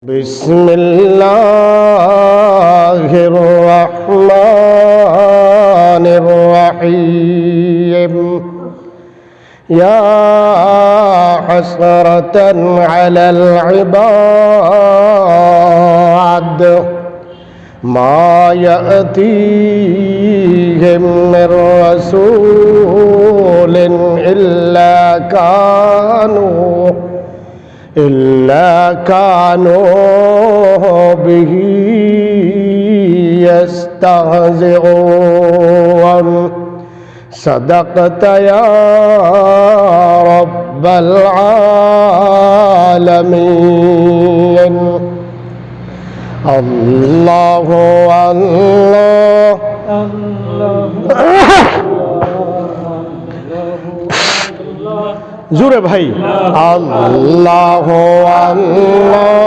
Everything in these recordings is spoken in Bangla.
بسم الله الرحمن الرحيم يا حسرة على العباد ما يأتيهم من رسول إلا كانوا به يستهزئون صدقت يا رب العالمين الله الله জোরে ভাই আল্লাহ আল্লাহ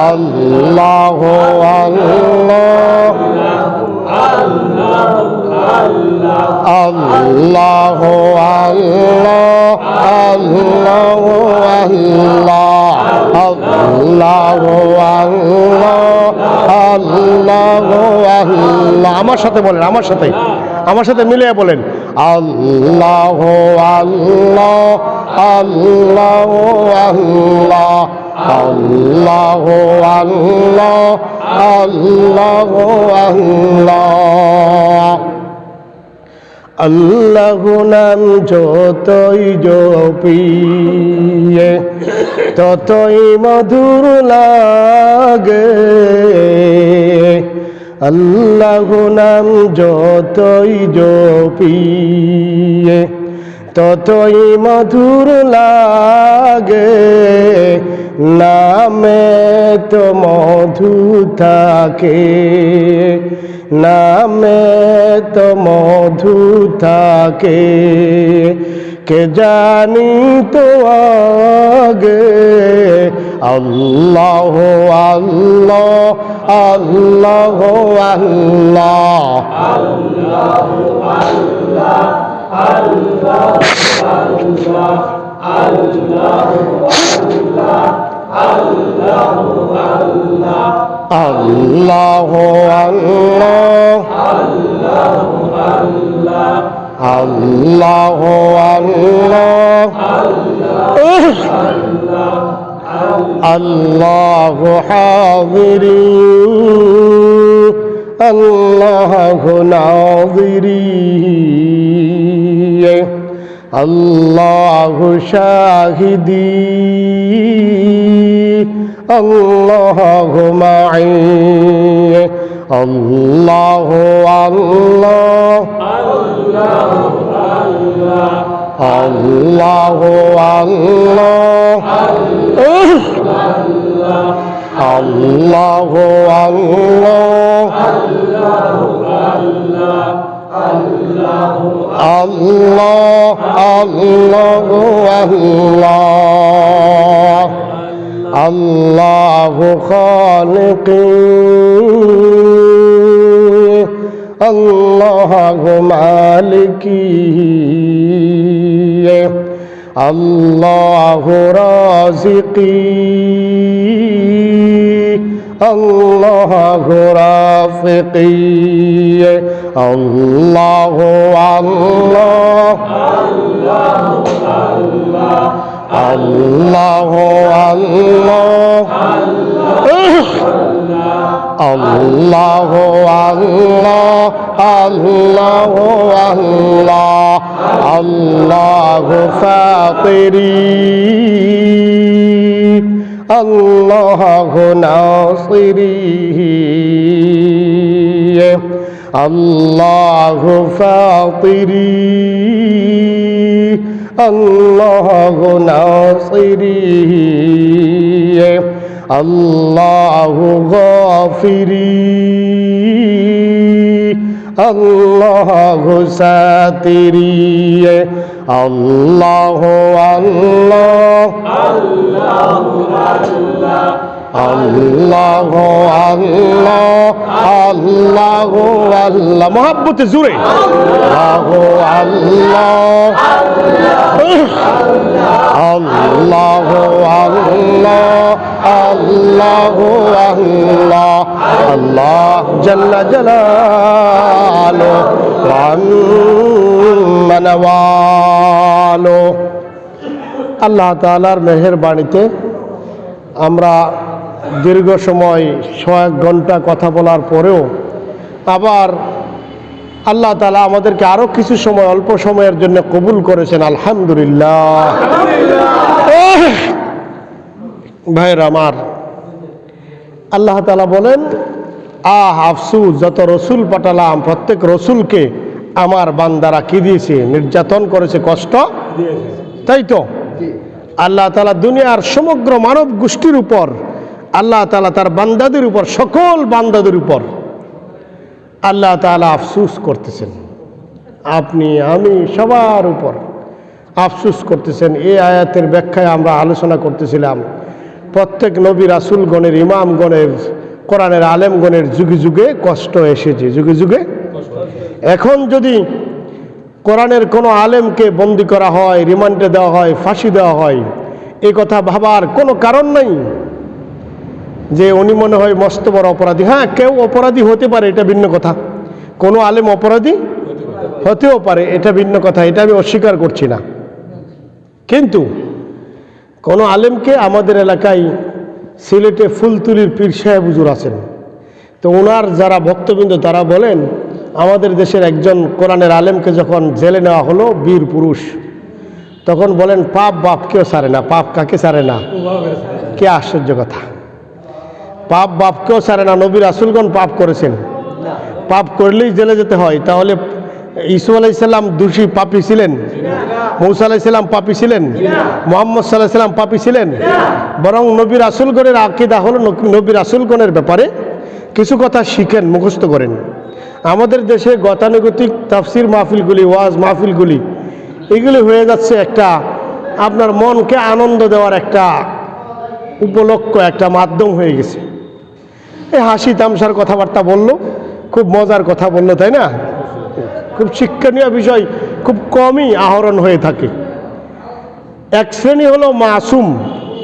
আল্লাহ আল্লাহ আল্লাহ আমার সাথে বলেন, আমার সাথে মিলিয়ে বলেন আল্লাহ আল্লাহ আল্লাহ আল্লাহ আল্লাহ আল্লাহ আল্লাহ আল্লাহ আল্লাহ নাম যতই জপিয়ে ততই মধুর লাগে। আল্লাহ নাম যতই জপিয়ে ততই মধুর লাগে। নামে তো মধু থাকে, নামে তো মধু থাকে, কে জানি তো আগে। আল্লাহ আল্লাহ আল্লাহ আল্লাহ আল্লাহ আল্লাহ আল্লাহ হাজিরি আল্লাহ নাজিরি আল্লাহ শাহিদি আল্লাহ মাই আল্লাহ আল্লাহ আল্লাহ আল্লাহ আল্লাহ আল্লাহ আল্লাহ আল্লাহ আল্লাহ খালিকি আল্লাহ মালিকি আল্লাহ রাজিকি আল্লাহ রাফিকি আল্লাহ আল্লাহ আল্লাহ আল্লাহ আল্লাহ আল্লাহ আল্লাহ আল্লাহ ফাতিরি আল্লাহ নাসিরি আল্লাহ ফাতিরি আল্লাহ নাসিরি আল্লাহ গাফিরি আল্লাহ সাতিরি আল্লাহ আল্লাহ আল্লাহ আল্লাহ আল্লাহ আল্লাহ মহাব্বতে জুড়ে আল্লাহ আল্লাহ আল্লাহ আল্লাহ আল্লাহ আল্লাহ আল্লাহ জাল্লা জালালুহু ওয়া আম্মা নাওয়ালুহু। আল্লাহ তাআলার মেহেরবানিতে আমরা দীর্ঘ সময় 1 ঘন্টা কথা বলার পরেও আবার আল্লাহ তাআলা আমাদেরকে আরো কিছু সময় অল্প সময়ের জন্য কবুল করেছেন, আলহামদুলিল্লাহ। ভাইরা আমার, আল্লাহ তাআলা বলেন আফসুস, যত রসুল পাঠালাম প্রত্যেক রসুলকে আমার বান্দারা কি দিয়েছে? নির্যাতন করেছে, কষ্ট তাই তো। আল্লাহ তাআলা দুনিয়ার সমগ্র মানব গোষ্ঠীর উপর আল্লাহ তাআলা তার বান্দাদের উপর, সকল বান্দাদের উপর আল্লাহ তাআলা আফসুস করতেছেন। আপনি আমি সবার উপর আফসুস করতেছেন। এই আয়াতের ব্যাখ্যায় আমরা আলোচনা করতেছিলাম প্রত্যেক নবী রাসূলগণের, ইমামগণের, কোরআনের আলেমগণের যুগে যুগে কষ্ট এসেছে, যুগে যুগে। এখন যদি কোরআনের কোনো আলেমকে বন্দী করা হয়, রিমান্ডে দেওয়া হয়, ফাঁসি দেওয়া হয়, এই কথা ভাবার কোনো কারণ নাই যে উনি মনে হয় মস্ত বড় অপরাধী। হ্যাঁ, কেউ অপরাধী হতে পারে, এটা ভিন্ন কথা। কোনো আলেম অপরাধী হতেও পারে, এটা ভিন্ন কথা, এটা আমি অস্বীকার করছি না। কিন্তু কোনো আলেমকে আমাদের এলাকায় সিলেটে ফুলতুলির পীর সাহেব হুজুর আছেন, তো ওনার যারা ভক্তবৃন্দ তারা বলেন আমাদের দেশের একজন কোরআনের আলেমকে যখন জেলে নেওয়া হলো, বীর পুরুষ, তখন বলেন পাপ বাপকেও ছাড়ে না। পাপ কাকে ছাড়ে না? কে আশ্চর্য কথা! পাপ বাপকেও ছাড়ে না। নবী রাসূলগণ পাপ করেছেন, পাপ করলেই জেলে যেতে হয়। তাহলে ঈসা আলাইহিস সালাম দোষী পাপী ছিলেন? মূসা আলাইহিস সালাম পাপী ছিলেন? মুহাম্মদ সাল্লাল্লাহু আলাইহি সাল্লাম পাপী ছিলেন? বরং নবী রাসূলগণের আকীদা হলো নবী রাসূলগণের ব্যাপারে কিছু কথা শিখেন, মুখস্থ করেন। আমাদের দেশে গতানুগতিক তাফসির মাহফিলগুলি, ওয়াজ মাহফিলগুলি, এগুলি হয়ে যাচ্ছে একটা আপনার মনকে আনন্দ দেওয়ার একটা উপলক্ষ, একটা মাধ্যম হয়ে গেছে। এই হাসি তামসার কথাবার্তা বললো, খুব মজার কথা বললো, তাই না? খুব শিক্ষণীয় বিষয় খুব কমই আহরণ হয়ে থাকে। এক শ্রেণী হলো মাসুম,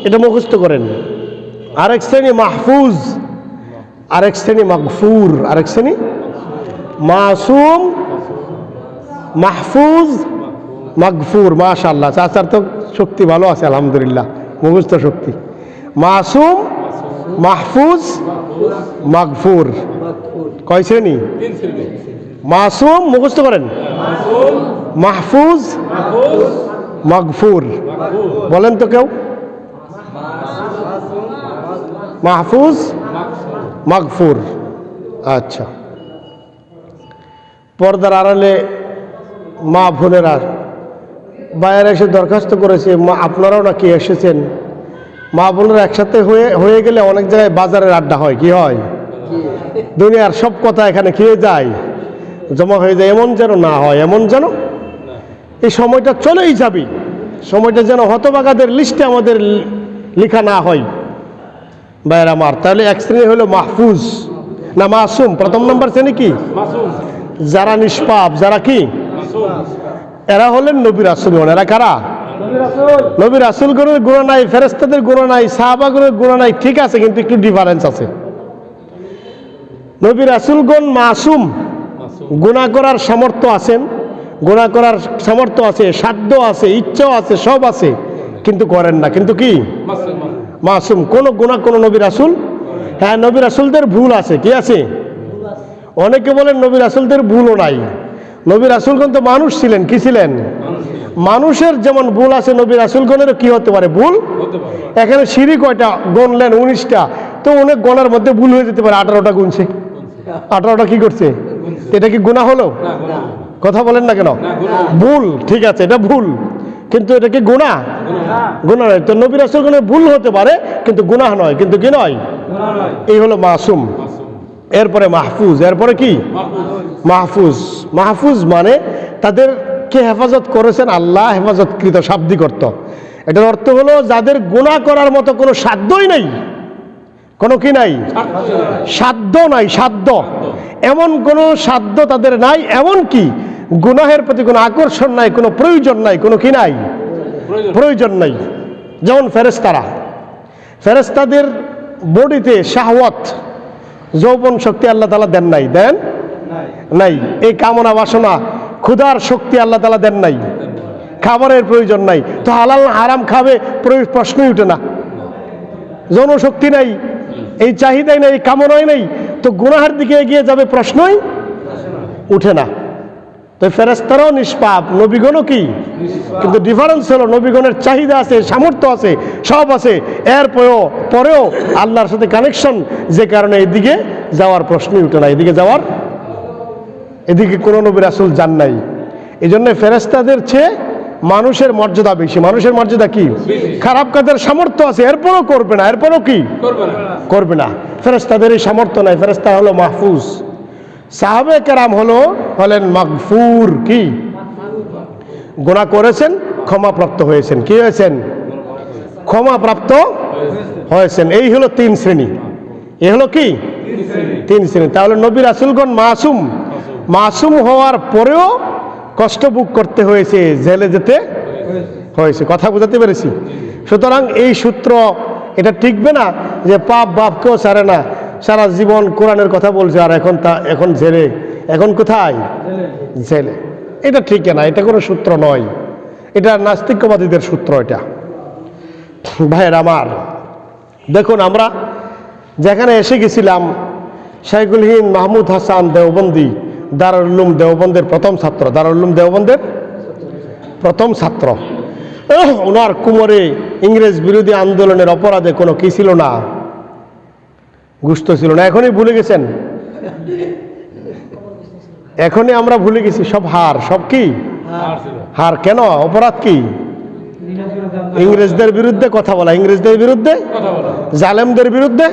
এটা মুখস্থ করেন। আরেক শ্রেণী মাহফুজ, আরেক শ্রেণী মাগফুর, আরেক শ্রেণী মাসুম, মাহফুজ, মাগফুর। মাশাআল্লাহ, চাচার তো শক্তি ভালো আছে, আলহামদুলিল্লাহ, মুখস্থ শক্তি। মাসুম, মাহফুজ, মাগফুর। কয় শ্রেণী? মাসুম মুখস্থ করেন, মাহফুজ, মাগফুর। বলেন তো কেউ? মাহফুজ, মাগফুর। আচ্ছা, পর্দার আড়ালে মা বোনেরা বাইরে এসে দরখাস্ত করেছে, মা আপনারাও নাকি এসেছেন। মা বোনেরা একসাথে হয়ে গেলে অনেক জায়গায় বাজারের আড্ডা হয়। কি হয়? দুনিয়ার সব কথা এখানে খেয়ে যায়, জমা হয়ে যায়। এমন যেন না হয়, এমন যেন এই সময়টা চলেই যাবে, সময়টা যেন হতভাগাদের লিস্টে আমাদের লেখা না হয়। বাইরে আমার তাহলে এক শ্রেণী হলো মাহফুজ না মাসুম। প্রথম নম্বর শ্রেণী কি? যারা নিষ্পাপ, যারা কি? এরা হলেন নবী রাসূলগণ। এরা কারা? নবী রাসূলগণের গুনাহ নাই, ফেরেশতাদের গুনাহ নাই, সাহাবাগণের গুনাহ নাই, ঠিক আছে, কিন্তু একটু ডিফারেন্স আছে। নবী রাসূলগণ মাসুম, গুনাহ করার সামর্থ্য আছেন, গুনাহ করার সামর্থ্য আছে, সাধ্য আছে, ইচ্ছাও আছে, সব আছে, কিন্তু করেন না। কিন্তু কি? মাসুম। কোন গুনাহ কোন নবী রাসূল? হ্যাঁ, নবী রাসূলদের ভুল আছে। কি আছে? অনেকে বলেন নবী রাসূলদের ভুলও নাই। নবী রাসূলগণ তো মানুষ ছিলেন। কি ছিলেন? মানুষের যেমন ভুল আছে, নবী রাসূলগণেরও কি হতে পারে? ভুল। এখানে সিঁড়ি কয়টা গণলেন? 19টা। তো অনেক গণার মধ্যে ভুল হয়ে যেতে পারে। 18টা গুনছে, 18টা কি করছে? এটা কি গুনাহ হলো? কথা বলেন না কেন? ভুল, ঠিক আছে, এটা ভুল, কিন্তু এটা কি গুনাহ? গুনাহ নয়। তো নবী রাসূলগণের ভুল হতে পারে, কিন্তু গুনাহ নয়। কিন্তু কি নয়? এই হলো মাসুম। এরপরে মাহফুজ। এরপরে কি? মাহফুজ। মাহফুজ মানে তাদেরকে হেফাজত করেছেন আল্লাহ, হেফাজতকৃত, শাব্দিক অর্থ। এটার অর্থ হলো যাদের গুনাহ করার মতো কোনো সাধ্যই নেই, কোনো কি নাই, সাধ্য নাই, সাধ্য এমন কোনো সাধ্য তাদের নাই, এমন কি গুনাহের প্রতি কোনো আকর্ষণ নাই, কোনো প্রয়োজন নাই, কোনো কি নাই, প্রয়োজন নাই। যেমন ফেরেশতাদের বডিতে শাহওয়াত, যৌবন শক্তি আল্লাহ তাআলা দেন নাই, দেন নাই। এই কামনা বাসনা ক্ষুধার শক্তি আল্লাহ তাআলা দেন নাই, খাবারের প্রয়োজন নাই, তো হালাল হারাম খাবে প্রশ্নই উঠে না। জনশক্তি নাই, এই চাহিদাই নাই, এই কামনাই নাই, তো গুনাহের দিকে এগিয়ে যাবে প্রশ্নই উঠে না। তো ফেরেশতারাও নিষ্পাপ, নবীগণও কি, কিন্তু ডিফারেন্স হলো নবীগণের চাহিদা আছে, সামর্থ্য আছে, সব আছে, এর পরেও আল্লাহর সাথে কানেকশন, যে কারণে এদিকে যাওয়ার প্রশ্নই উঠে না, এদিকে কোনো নবী রাসূল যান নাই। এই জন্য ফেরেশতাদের চেয়ে মানুষের মর্যাদা বেশি। মানুষের মর্যাদা কি, খারাপ কাজের সামর্থ্য আছে, এরপরও করবে না, এরপরও কি করবে না। ফেরেশতাদের এই সামর্থ্য নাই, ফেরেশতা হলো মাহফুজ, সাহাবে কেরাম হলেন মাগফুর, কি গুনাহ করেছেন, ক্ষমাপ্রাপ্ত হয়েছেন, কি হয়েছেন, ক্ষমাপ্রাপ্ত হয়েছেন। এই হলো 3 শ্রেণী, এই হলো কি 3 শ্রেণী। তাহলে নবী রাসূলগণ মাসুম হওয়ার পরেও কষ্ট ভোগ করতে হয়েছে, জেলে যেতে হয়েছে। কথা বুঝাতে পেরেছি? সুতরাং এই সূত্র এটা টিকবে না যে পাপ বাপকেও ছাড়ে না, সারা জীবন কোরআনের কথা বলছে আর এখন জেলে, এখন কোথায়, জেলে। এটা ঠিক না, এটা কোনো সূত্র নয়, এটা নাস্তিকবাদীদের সূত্র। এটা ভাইয়ের আমার, দেখুন আমরা যেখানে এসে গেছিলাম, শাইখুল হিন্দ মাহমুদ হাসান দেওবন্দি, দারুল উলুম দেওবন্দের প্রথম ছাত্র, দারুল উলুম দেওবন্দের প্রথম ছাত্র, ওনার কুমরে ইংরেজ বিরোধী আন্দোলনের অপরাধে কোনো কি ছিল না, গুস্ত ছিল না। এখনই ভুলে গেছেন, এখনই আমরা ভুলে গেছি, সব হার, সব কি হার। কেন? অপরাধ কি, ইংরেজদের বিরুদ্ধে কথা বলা, ইংরেজদের বিরুদ্ধে, জালেমদের বিরুদ্ধে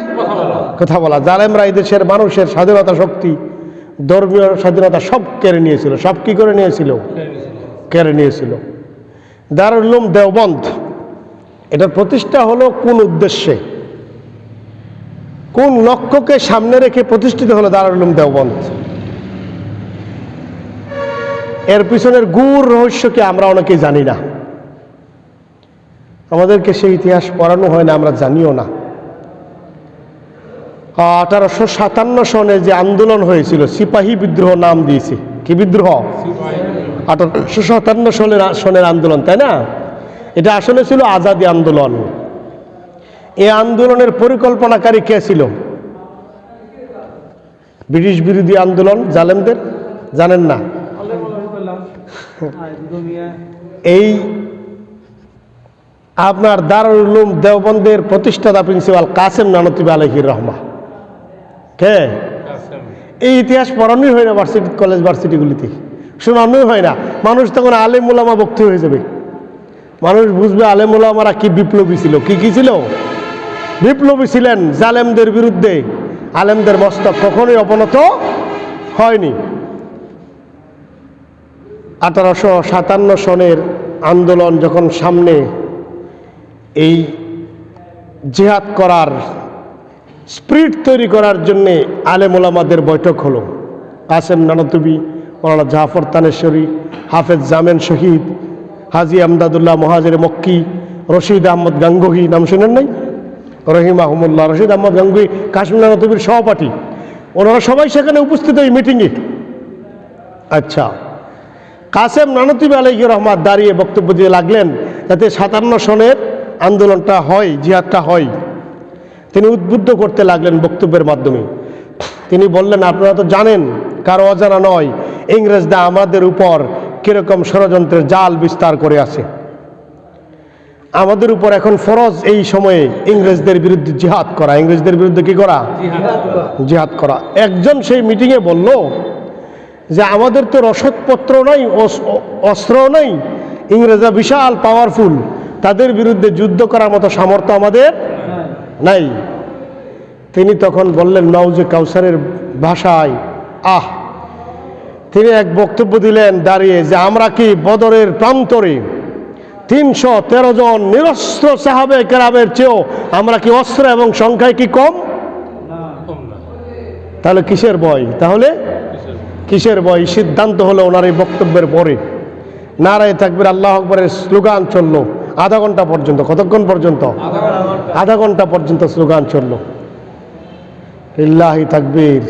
কথা বলা। জালেমরা এই দেশের মানুষের স্বাধীনতা শক্তি, ধর্মীয় স্বাধীনতা সব কেড়ে নিয়েছিল। সব কি করে নিয়েছিল? কেড়ে নিয়েছিল। দারুল উলুম দেওবন্দ, এটার প্রতিষ্ঠা হলো কোন উদ্দেশ্যে, কোন লক্ষ্যকে সামনে রেখে প্রতিষ্ঠিত হলো দারুল উলুম দেওবন্দ? এর পিছনের গূঢ় রহস্যকে আমরা অনেকেই জানি না, আমাদেরকে সেই ইতিহাস পড়ানো হয় না, আমরা জানিও না। 1857 সনে যে আন্দোলন হয়েছিল, সিপাহী বিদ্রোহ নাম দিয়েছে। কি বিদ্রোহ? 1857 সনের আন্দোলন, তাই না? এটা আসলে ছিল আজাদি আন্দোলন। এই আন্দোলনের পরিকল্পনাকারী কে ছিল? ব্রিটিশ বিরোধী আন্দোলন, জালেমদের, জানেন না? এই আপনার দারুল উলুম দেওবন্দের প্রতিষ্ঠাতা প্রিন্সিপাল কাসেম নানতুবি আলাইহির রহমা, কে? এই ইতিহাস পড়ানোই হয় না ভার্সিটি, কলেজ ভার্সিটিগুলিতে শোনানোই হয় না। মানুষ তখন আলেম ওলামা বক্তৃ হয়ে যাবে, মানুষ বুঝবে আলেম ওলামারা কি বিপ্লবী ছিল, কি ছিল, বিপ্লবী ছিলেন জালেমদের বিরুদ্ধে। আলেমদের মস্তক কখনোই অবনত হয়নি। 1857 সনের আন্দোলন যখন সামনে, এই জিহাদ করার স্পিরিট তৈরি করার জন্যে আলেম ওলামাদের বৈঠক হলো। কাসেম নানতুবি, মৌলানা জাফর তানেশ্বরী, হাফেজ জামেন শহীদ, হাজি আমদাদুল্লাহ মহাজের মক্কি, রশিদ আহমদ গাঙ্গুহি, নাম শুনেন নাই? রহিমাহুমুল্লাহ, রশিদ আহমদ গাঙ্গুহি কাসেম নানতুবির সহপাঠী। ওনারা সবাই সেখানে উপস্থিত এই মিটিংয়ে। আচ্ছা, কাসেম নানতুবি আলাইহির রহমাত দাঁড়িয়ে বক্তব্য দিয়ে লাগলেন যাতে 57 সনের আন্দোলনটা হয়, জিহাদটা হয়। তিনি উদ্বুদ্ধ করতে লাগলেন বক্তব্যের মাধ্যমে। তিনি বললেন, আপনারা তো জানেন, কারো অজানা নয়, ইংরেজরা আমাদের উপর কিরকম ষড়যন্ত্রের জাল বিস্তার করে আছে। আমাদের উপর এখন ফরজ এই সময়ে ইংরেজদের বিরুদ্ধে জিহাদ করা। ইংরেজদের বিরুদ্ধে কি করা? জিহাদ করা। একজন সেই মিটিংয়ে বলল যে আমাদের তো রসদপত্র নাই, অস্ত্র নাই, ইংরেজরা বিশাল পাওয়ারফুল, তাদের বিরুদ্ধে যুদ্ধ করার মতো সামর্থ্য আমাদের নাই। তিনি তখন বললেন মাউজে কাউসারের ভাষায়, তিনি এক বক্তব্য দিলেন দাঁড়িয়ে যে আমরা কি বদরের প্রান্তরে 313 জন নিরস্ত্র সাহাবে কেরামের চেয়েও আমরা কি অস্ত্র এবং সংখ্যায় কি কম? তাহলে কিসের ভয়? তাহলে কিসের ভয়? সিদ্ধান্ত হলো ওনার এই বক্তব্যের পরে নারায়ে তাকবীর আল্লাহু আকবারের স্লোগান চললো আধা ঘন্টা পর্যন্ত। কতক্ষণ পর্যন্ত? আধা ঘন্টা পর্যন্ত স্লোগান চললো, লিল্লাহি তাকবীর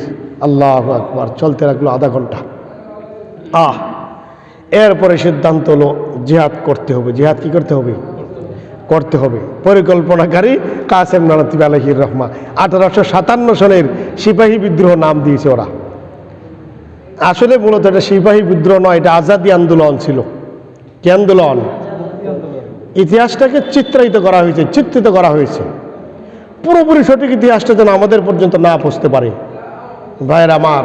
আল্লাহু আকবার, চলতে লাগলো আধা ঘন্টা। এরপরে সিদ্ধান্ত হলো জিহাদ করতে হবে। জিহাদ কি করতে হবে? করতে হবে। পরিকল্পনাকারী কাসেম নানতুবি আলাইহির রহমা। 1857 সনের সিপাহী বিদ্রোহ নাম দিয়েছে ওরা। আসলে মূলত এটা সিপাহী বিদ্রোহ নয়, এটা আজাদি আন্দোলন ছিল। কি আন্দোলন? ইতিহাসটাকে চিত্রায়িত করা হয়েছে, চিত্রিত করা হয়েছে। পুরোপুরি সঠিক ইতিহাসটা যেন আমাদের পর্যন্ত না পৌঁছতে পারে। ভাইয়ের আমার,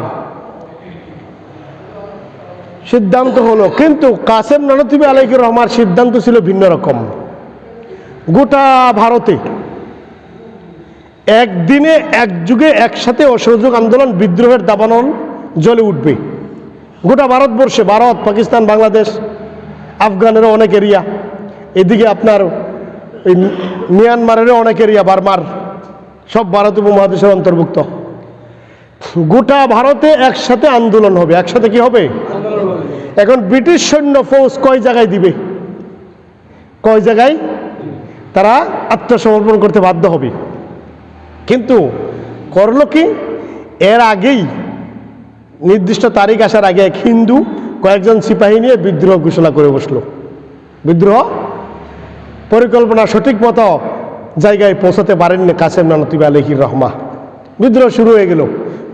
সিদ্ধান্ত হলো, কিন্তু কাসেম নানতুবি আলাইহির রহমার সিদ্ধান্ত ছিল ভিন্ন রকম। গোটা ভারতে একদিনে একযুগে একসাথে অসহযোগ আন্দোলন, বিদ্রোহের দাবানল জ্বলে উঠবে গোটা ভারতবর্ষে। ভারত, পাকিস্তান, বাংলাদেশ, আফগানেরও অনেক এরিয়া, এদিকে আপনার মিয়ানমারেরও অনেক এরিয়া, বার্মার, সব ভারত উপমহাদেশের অন্তর্ভুক্ত। গোটা ভারতে একসাথে আন্দোলন হবে। একসাথে কি হবে? এখন ব্রিটিশ সৈন্য ফৌজ কয় জায়গায় দিবে? কয় জায়গায় তারা আত্মসমর্পণ করতে বাধ্য হবে। কিন্তু করলো কি, এর আগেই নির্দিষ্ট তারিখ আসার আগে এক হিন্দু কয়েকজন সিপাহী নিয়ে বিদ্রোহ ঘোষণা করে বসলো। বিদ্রোহ পরিকল্পনা সঠিক মতো জায়গায় পৌঁছাতে পারেননি কাসেম নানতুবি আলাইহির রহমা। বিদ্রোহ শুরু হয়ে গেল।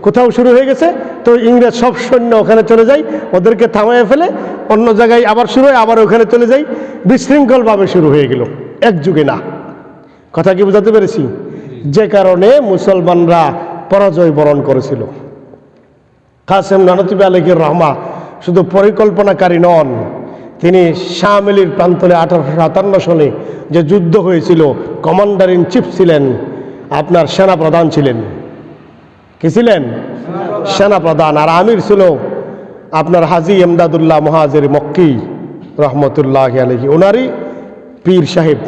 কোথাও শুরু হয়ে গেছে তো ইংরেজ সব সৈন্য ওখানে চলে যায়, ওদেরকে থামাইয়ে ফেলে অন্য জায়গায় আবার শুরু হয়, আবার ওখানে চলে যায়। বিশৃঙ্খলভাবে শুরু হয়ে গেল, একযুগে না। কথা কি বোঝাতে পেরেছি? যে কারণে মুসলমানরা পরাজয় বরণ করেছিল। কাসেম নানতুবি আলাইহির রহমা শুধু পরিকল্পনাকারী নন, তিনি শামিলির প্রান্তরে 1857 সনে যে যুদ্ধ হয়েছিল, কমান্ডার ইন চিফ ছিলেন, আপনার সেনা প্রধান ছিলেন। কি ছিলেন? সেনা প্রধান। আর আমির ছিল আপনার হাজী এমদাদুল্লাহ মুহাজির মক্কি রহমতুল্লাহ আলাইহি, ওনারই পীর সাহেব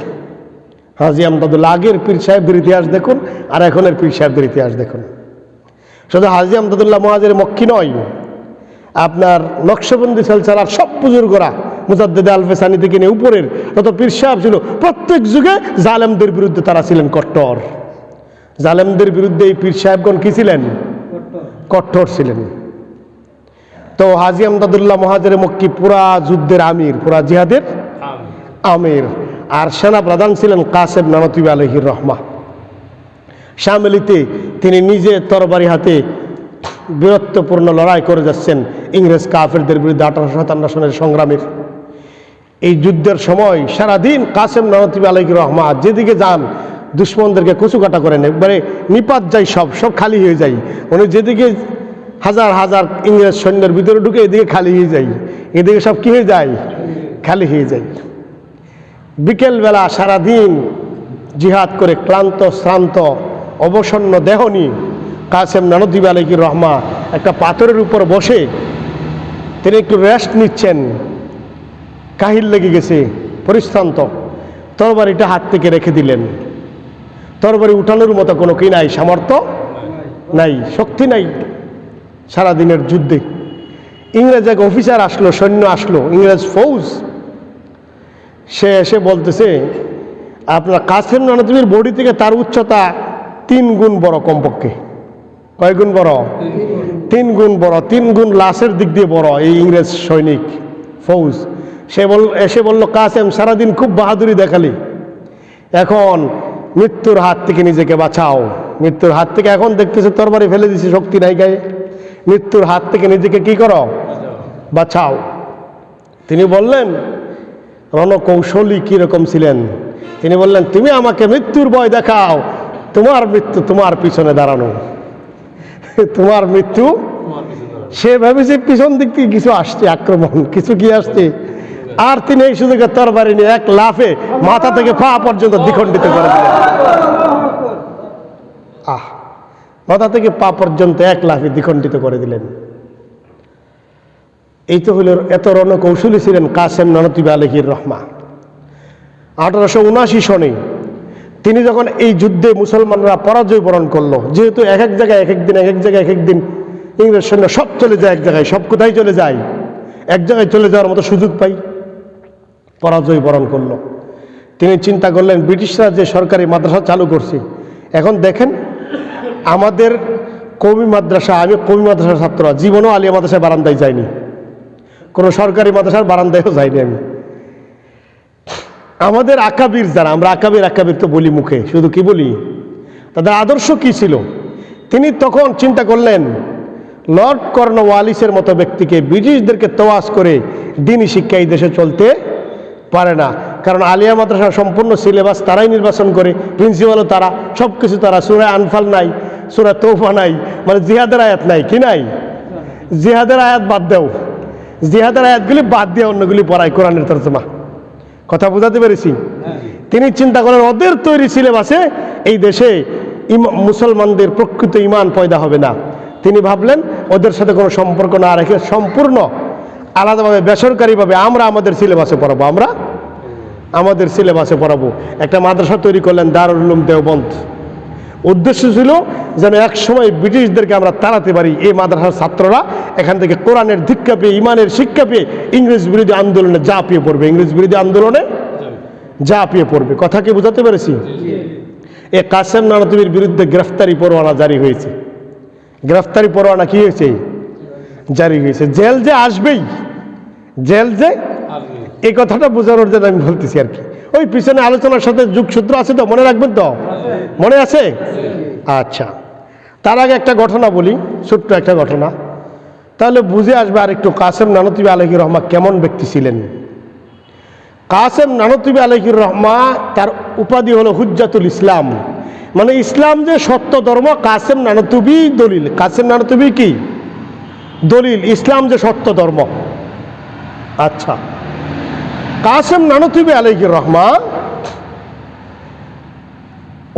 হাজী এমদাদুল্লাহ। আগের পীর সাহেবদের ইতিহাস দেখুন আর এখনের পীর সাহেবদের ইতিহাস দেখুন। শুধু হাজী এমদাদুল্লাহ মুহাজির মক্কি নয়, আপনার নকশবন্দি সিলসিলার সব বুজুর্গরা, মুজাদ্দিদ আল-ফেসানি থেকে নিয়ে উপরের যত পীর সাহেব ছিল, প্রত্যেক যুগে জালেমদের বিরুদ্ধে তারা ছিলেন কট্টর। জালেমদের বিরুদ্ধে এই পীর সাহেবগণ কি ছিলেন? কট্টর ছিলেন। তো হাজী এমদাদুল্লাহ মুহাজির মক্কি পুরা যুদ্ধের আমির, পুরা জিহাদের আমির। আর সেনা প্রধান ছিলেন কাসেম নানতুবি আলাইহির রহমা। শামিলিতে তিনি নিজে তরবারি হাতে বীরত্বপূর্ণ লড়াই করে যাচ্ছেন ইংরেজ কাফেরদের বিরুদ্ধে 1857 সনের সংগ্রামের। এই যুদ্ধের সময় সারাদিন কাসেম নানতুবি আলাইহির রহমা যেদিকে যান দুশ্মনদেরকে কচুকাটা করেন, একবারে নিপাত যায়, সব খালি হয়ে যায়। উনি যেদিকে হাজার হাজার ইংরেজ সৈন্যের ভিতরে ঢুকে এদিকে খালি হয়ে যায়, এদিকে সব কি হয়ে যায়? খালি হয়ে যায়। বিকেলবেলা সারাদিন জিহাদ করে ক্লান্ত শ্রান্ত অবসন্ন দেহ নিয়ে কাসেম নানতুবি আলাইহির রহমা একটা পাথরের উপর বসে তিনি একটু রেস্ট নিচ্ছেন। কাহিল লেগে গেছে, পরিশ্রান্ত। তরবারিটা হাত থেকে রেখে দিলেন। তরবারি উঠানোর মতো কোনো কি নাই, সামর্থ্য নাই, শক্তি নাই। সারাদিনের যুদ্ধে ইংরেজ এক অফিসার আসলো, সৈন্য আসলো, ইংরেজ ফৌজ। সে এসে বলতেছে, আপনার কাসেম নানতুবির বডি থেকে তার উচ্চতা 3 গুণ বড় কমপক্ষে। কয় গুণ বড়? 3 গুণ বড়, 3 গুণ লাশের দিক দিয়ে বড় এই ইংরেজ সৈনিক ফৌজ। সে এসে বলল, কাসেম সারাদিন খুব বাহাদুরি দেখালি, এখন মৃত্যুর হাত থেকে নিজেকে বাঁচাও। মৃত্যুর হাত থেকে, এখন দেখতেছে তরবারি ফেলে দিছে, শক্তি নাই গায়ে, মৃত্যুর হাত থেকে নিজেকে কি করো? বাঁচাও। তিনি বললেন, রণকৌশলী কিরকম ছিলেন? তিনি বললেন, তুমি আমাকে মৃত্যুর ভয় দেখাও, তোমার মৃত্যু তোমার পিছনে দাঁড়ানো, তোমার মৃত্যু। সে ভেবেছে পিছন দিক থেকে কিছু আসছে, আক্রমণ কিছু কি আসছে। আর তিনি এই সুযোগে তরবারি নিয়ে এক লাফে মাথা থেকে পা পর্যন্ত দ্বিখণ্ডিত করে দিলেন। মাথা থেকে পা পর্যন্ত এক লাফে দ্বিখণ্ডিত করে দিলেন। এই তো হইল, এত রণকৌশলী ছিলেন কাসেম নানতুবি আলাইহির রহমা। 1879 সনে তিনি যখন এই যুদ্ধে মুসলমানরা পরাজয় বরণ করলো, যেহেতু এক এক জায়গায় এক এক দিন, এক এক জায়গায় এক এক দিন ইংরেজ সৈন্য সব চলে যায় এক জায়গায়, সব কোথায় চলে যায়, এক জায়গায় চলে যাওয়ার মতো সুযোগ পাই, পরাজয় বরণ করলো। তিনি চিন্তা করলেন ব্রিটিশরা যে সরকারি মাদ্রাসা চালু করছে, এখন দেখেন আমাদের কওমি মাদ্রাসা, আমি কওমি মাদ্রাসার ছাত্র, জীবনও আলিয়া মাদ্রাসায় বারান্দায় যাইনি, কোনো সরকারি মাদ্রাসার বারান্দায়ও যাইনি আমি। আমাদের আকাবির যারা, আমরা আকাবির আকাবির তো বলি মুখে, শুধু কি বলি, তাদের আদর্শ কি ছিল। তিনি তখন চিন্তা করলেন লর্ড কর্নওয়ালিসের মতো ব্যক্তিকে, ব্রিটিশদেরকে তোয়াজ করে দিনী শিক্ষা এই দেশে চলতে পারে না, কারণ আলিয়া মাদ্রাসার সম্পূর্ণ সিলেবাস তারাই নির্বাচন করে, প্রিন্সিপালও তারা, সব কিছু তারা। সূরা আনফাল নাই, সূরা তৌফা নাই, মানে জিহাদের আয়াত নাই, কি নাই, জিহাদের আয়াত বাদ দেও, জিহাদের আয়াতগুলি বাদ দিয়ে অন্যগুলি পড়ায়, কোরআনের তরজমা। কথা বোঝাতে পেরেছি? তিনি চিন্তা করেন ওদের তৈরি সিলেবাসে এই দেশে মুসলমানদের প্রকৃত ইমান পয়দা হবে না। তিনি ভাবলেন ওদের সাথে কোনো সম্পর্ক না রেখে সম্পূর্ণ আলাদাভাবে বেসরকারিভাবে আমরা আমাদের সিলেবাসে পড়াবো, আমরা আমাদের সিলেবাসে পড়াবো। একটা মাদ্রাসা তৈরি করলেন, দারুল উলুম দেওবন্দ। উদ্দেশ্য ছিল যেন এক সময় ব্রিটিশদেরকে আমরা তাড়াতে পারি, এই মাদ্রাসার ছাত্ররা এখান থেকে কোরআনের দীক্ষা পেয়ে, ইমানের শিক্ষা পেয়ে ইংরেজ বিরোধী আন্দোলনে ঝাঁপিয়ে পড়বে, ইংরেজ বিরোধী আন্দোলনে ঝাঁপিয়ে পড়বে। কথা কি বুঝাতে পেরেছি? এ কাসেম নানতুবির বিরুদ্ধে গ্রেফতারি পরোয়ানা জারি হয়েছে। গ্রেফতারি পরোয়ানা কি হয়েছে? জারি হয়েছে। জেল যে আসবেই, জেল যে, এই কথাটা বোঝানোর জন্য আমি বলতেছি আর কি। ওই পিছনে আলোচনার সাথে যুগসূত্র আছে তো, মনে রাখবেন তো? মনে আছে? আচ্ছা, তার আগে একটা ঘটনা বলি, ছোট্ট একটা ঘটনা, তাহলে বুঝে আসবে আর একটু কাসেম নানতুবি আলাইহির রহমা কেমন ব্যক্তি ছিলেন। কাসেম নানতুবি আলাইহির রহমা, তার উপাধি হলো হুজ্জাতুল ইসলাম, মানে ইসলাম যে সত্য ধর্ম, কাসেম নানতুবি দলিল। কাসেম নানতুবি কি দলিল? ইসলাম যে সত্য ধর্ম। আচ্ছা, কাসেম নানতুবি আলাইহির রহমা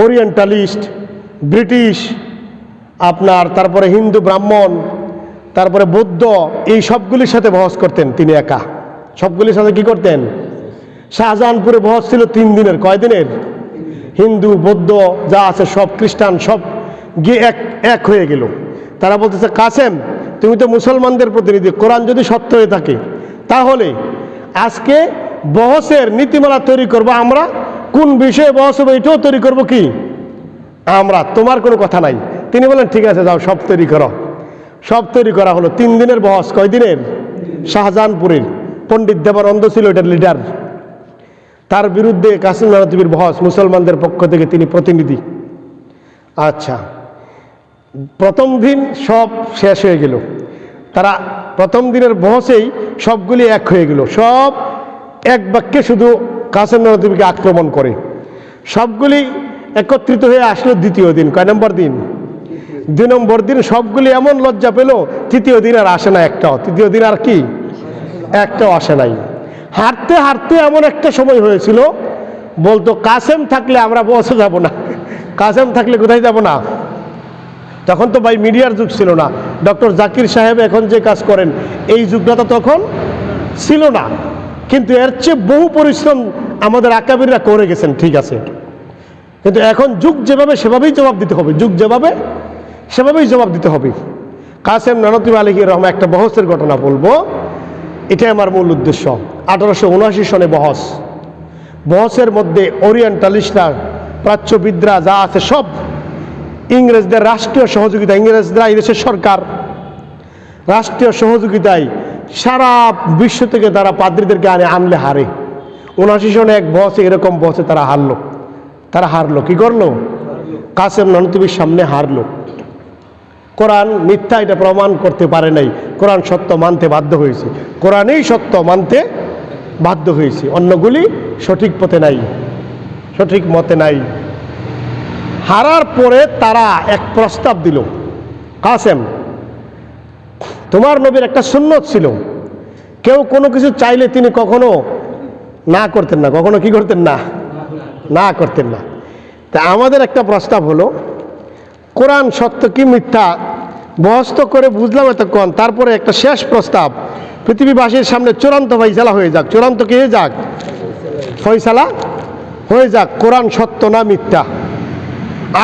ওরিয়েন্টালিস্ট, ব্রিটিশ, আপনার তারপরে হিন্দু ব্রাহ্মণ, তারপরে বৌদ্ধ, এই সবগুলির সাথে বহস করতেন তিনি একা। সবগুলির সাথে কি করতেন? শাহজাহানপুরে বহস ছিল 3 দিনের। কয় দিনের? হিন্দু বৌদ্ধ যা আছে সব, খ্রিস্টান সব গিয়ে এক হয়ে গেল। তারা বলতেছে কাসেম তুমি তো মুসলমানদের প্রতিনিধি, কোরআন যদি সত্য হয়ে থাকে তাহলে আজকে বহসের নীতিমালা তৈরি করব আমরা, কোন বিষয়ে বহস হবে এটাও তৈরি করব কি আমরা, তোমার কোনো কথা নাই। তিনি বলেন ঠিক আছে যাও সব তৈরি করো। সব তৈরি করা হলো। 3 দিনের বহস। কয় দিনের? শাহজাহানপুরের পণ্ডিত দেবানন্দ ছিল এটার লিডার। তার বিরুদ্ধে কাসেম নানতুবির বহস, মুসলমানদের পক্ষ থেকে তিনি প্রতিনিধি। আচ্ছা, প্রথম দিন সব শেষ হয়ে গেল। তারা প্রথম দিনের বহসেই সবগুলি এক হয়ে গেল, সব এক বাক্যে শুধু কাসেম নানতুবিকে আক্রমণ করে। সবগুলি একত্রিত হয়ে আসলো দ্বিতীয় দিন। কয় নম্বর দিন? 2 নম্বর দিন। সবগুলি এমন লজ্জা পেল, তৃতীয় দিন আর আসে না একটাও। তৃতীয় দিন আর কি একটাও আসে নাই। হাঁটতে হাঁটতে এমন একটা সময় হয়েছিল, বলতো কাসেম থাকলে আমরা বসে যাব না, কাসেম থাকলে কোথায় যাব না। তখন তো ভাই মিডিয়ার যুগ ছিল না। ডক্টর জাকির সাহেব এখন যে কাজ করেন এই যুগটা তো তখন ছিল না, কিন্তু এর চেয়ে বহু পরিশ্রম আমাদের আকাবিররা করে গেছেন, ঠিক আছে। কিন্তু এখন যুগ যেভাবে সেভাবেই জবাব দিতে হবে, যুগ যেভাবে সেভাবেই জবাব দিতে হবে। কাসেম নানতুবি আলাইহির রহমা একটা বহসের ঘটনা বলবো, এটাই আমার মূল উদ্দেশ্য। 1879 সনে বহস। বহসের মধ্যে ওরিয়েন্টালিস্টরা, প্রাচ্যবিদরা যা আছে সব ইংরেজদের রাষ্ট্রীয় সহযোগিতা, ইংরেজরা এই দেশের সরকার রাষ্ট্রীয় সহযোগিতায় সারা বিশ্ব থেকে তারা পাদ্রীদেরকে আনলে হারে। 79 সনে এক বহসে, এরকম বহসে তারা হারলো। তারা হারলো, কি করলো? কাসেম নানতুবির সামনে হারলো। কোরআন মিথ্যা এটা প্রমাণ করতে পারে নাই, কোরআন সত্য মানতে বাধ্য হয়েছে। কোরআনেই সত্য মানতে বাধ্য হয়েছে, অন্যগুলি সঠিক পথে নাই, সঠিক মতে নাই। হারার পরে তারা এক প্রস্তাব দিল, কাসেম তোমার নবীর একটা সুন্নত ছিল, কেউ কোনো কিছু চাইলে তিনি কখনো না করতেন না, কখনো কি করতেন না, না করতেন না। তা আমাদের একটা প্রস্তাব হলো, কোরআন সত্য কি মিথ্যা বহস্ত করে বুঝলাম এতক্ষণ, তারপরে একটা শেষ প্রস্তাব, পৃথিবীবাসীর সামনে চূড়ান্ত ফয়সালা হয়ে যাক, চূড়ান্ত কি হয়ে যাক, ফয়সালা হয়ে যাক কোরআন সত্য না মিথ্যা।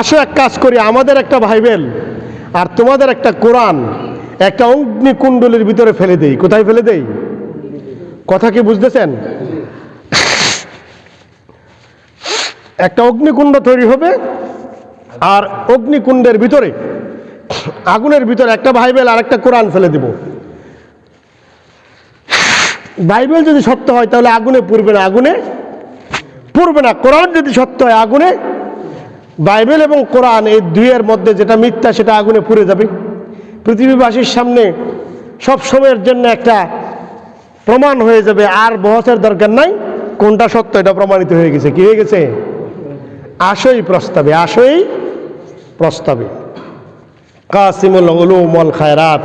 আসো এক কাজ করি, আমাদের একটা বাইবেল আর তোমাদের একটা কোরআন একটা অগ্নিকুণ্ডলীর ভিতরে ফেলে দেই। কোথায় ফেলে দেই? কথা কি বুঝতেছেন? একটা অগ্নিকুণ্ড তৈরি হবে, আর অগ্নিকুণ্ডের ভিতরে আগুনের ভিতরে একটা বাইবেল আর একটা কোরআন ফেলে দিব। বাইবেল যদি সত্য হয় তাহলে আগুনে পুড়বে না, আগুনে পুড়বে না। কোরআন যদি সত্য হয় আগুনে, বাইবেল এবং কোরআন এই দুইয়ের মধ্যে যেটা মিথ্যা সেটা আগুনে পুড়ে যাবে। পৃথিবীবাসীর সামনে সব সময়ের জন্য একটা প্রমাণ হয়ে যাবে, আর বহসের দরকার নাই, কোনটা সত্য এটা প্রমাণিত হয়ে গেছে। কি হয়ে গেছে? আসই প্রস্তাবে, আসই প্রস্তাবে। কাসিমুল উলুম ওয়াল খায়রাত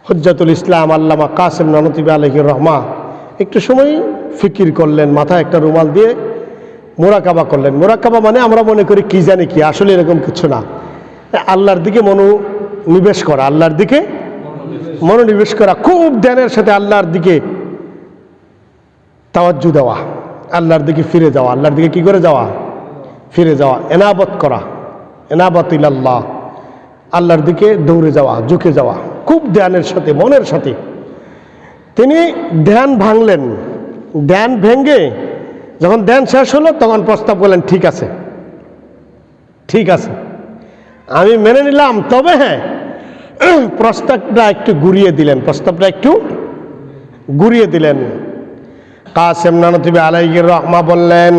হুজ্জাতুল ইসলাম আল্লামা কাসিম নানুতুবি আলাইহির রহমা একটু সময় ফিকির করলেন, মাথায় একটা রুমাল দিয়ে মোরাকাবা করলেন। মোরাকাবা মানে আমরা মনে করি কি জানি কি, আসলে এরকম কিছু না। আল্লাহর দিকে মনোনিবেশ করা, আল্লাহর দিকে মনোনিবেশ করা, খুব ধ্যানের সাথে আল্লাহর দিকে তাওয়াজ্জু দেওয়া, আল্লাহর দিকে ফিরে যাওয়া, আল্লাহর দিকে কি করে যাওয়া? ফিরে যাওয়া, এনাবত করা, এনাবত ইলাল্লাহ, আল্লাহর দিকে দৌড়ে যাওয়া, ঝুঁকে যাওয়া, খুব ধ্যানের সাথে মনের সাথে। তিনি ধ্যান ভাঙলেন। ধ্যান ভেঙে যখন ধ্যান শেষ হলো তখন প্রস্তাব করলেন, ঠিক আছে, ঠিক আছে, আমি মেনে নিলাম, তবে হ্যাঁ প্রস্তাবটা একটু ঘুরিয়ে দিলেন, প্রস্তাবটা একটু ঘুরিয়ে দিলেন। কাসেম নানুতুবি আলাইহির রহমা বললেন,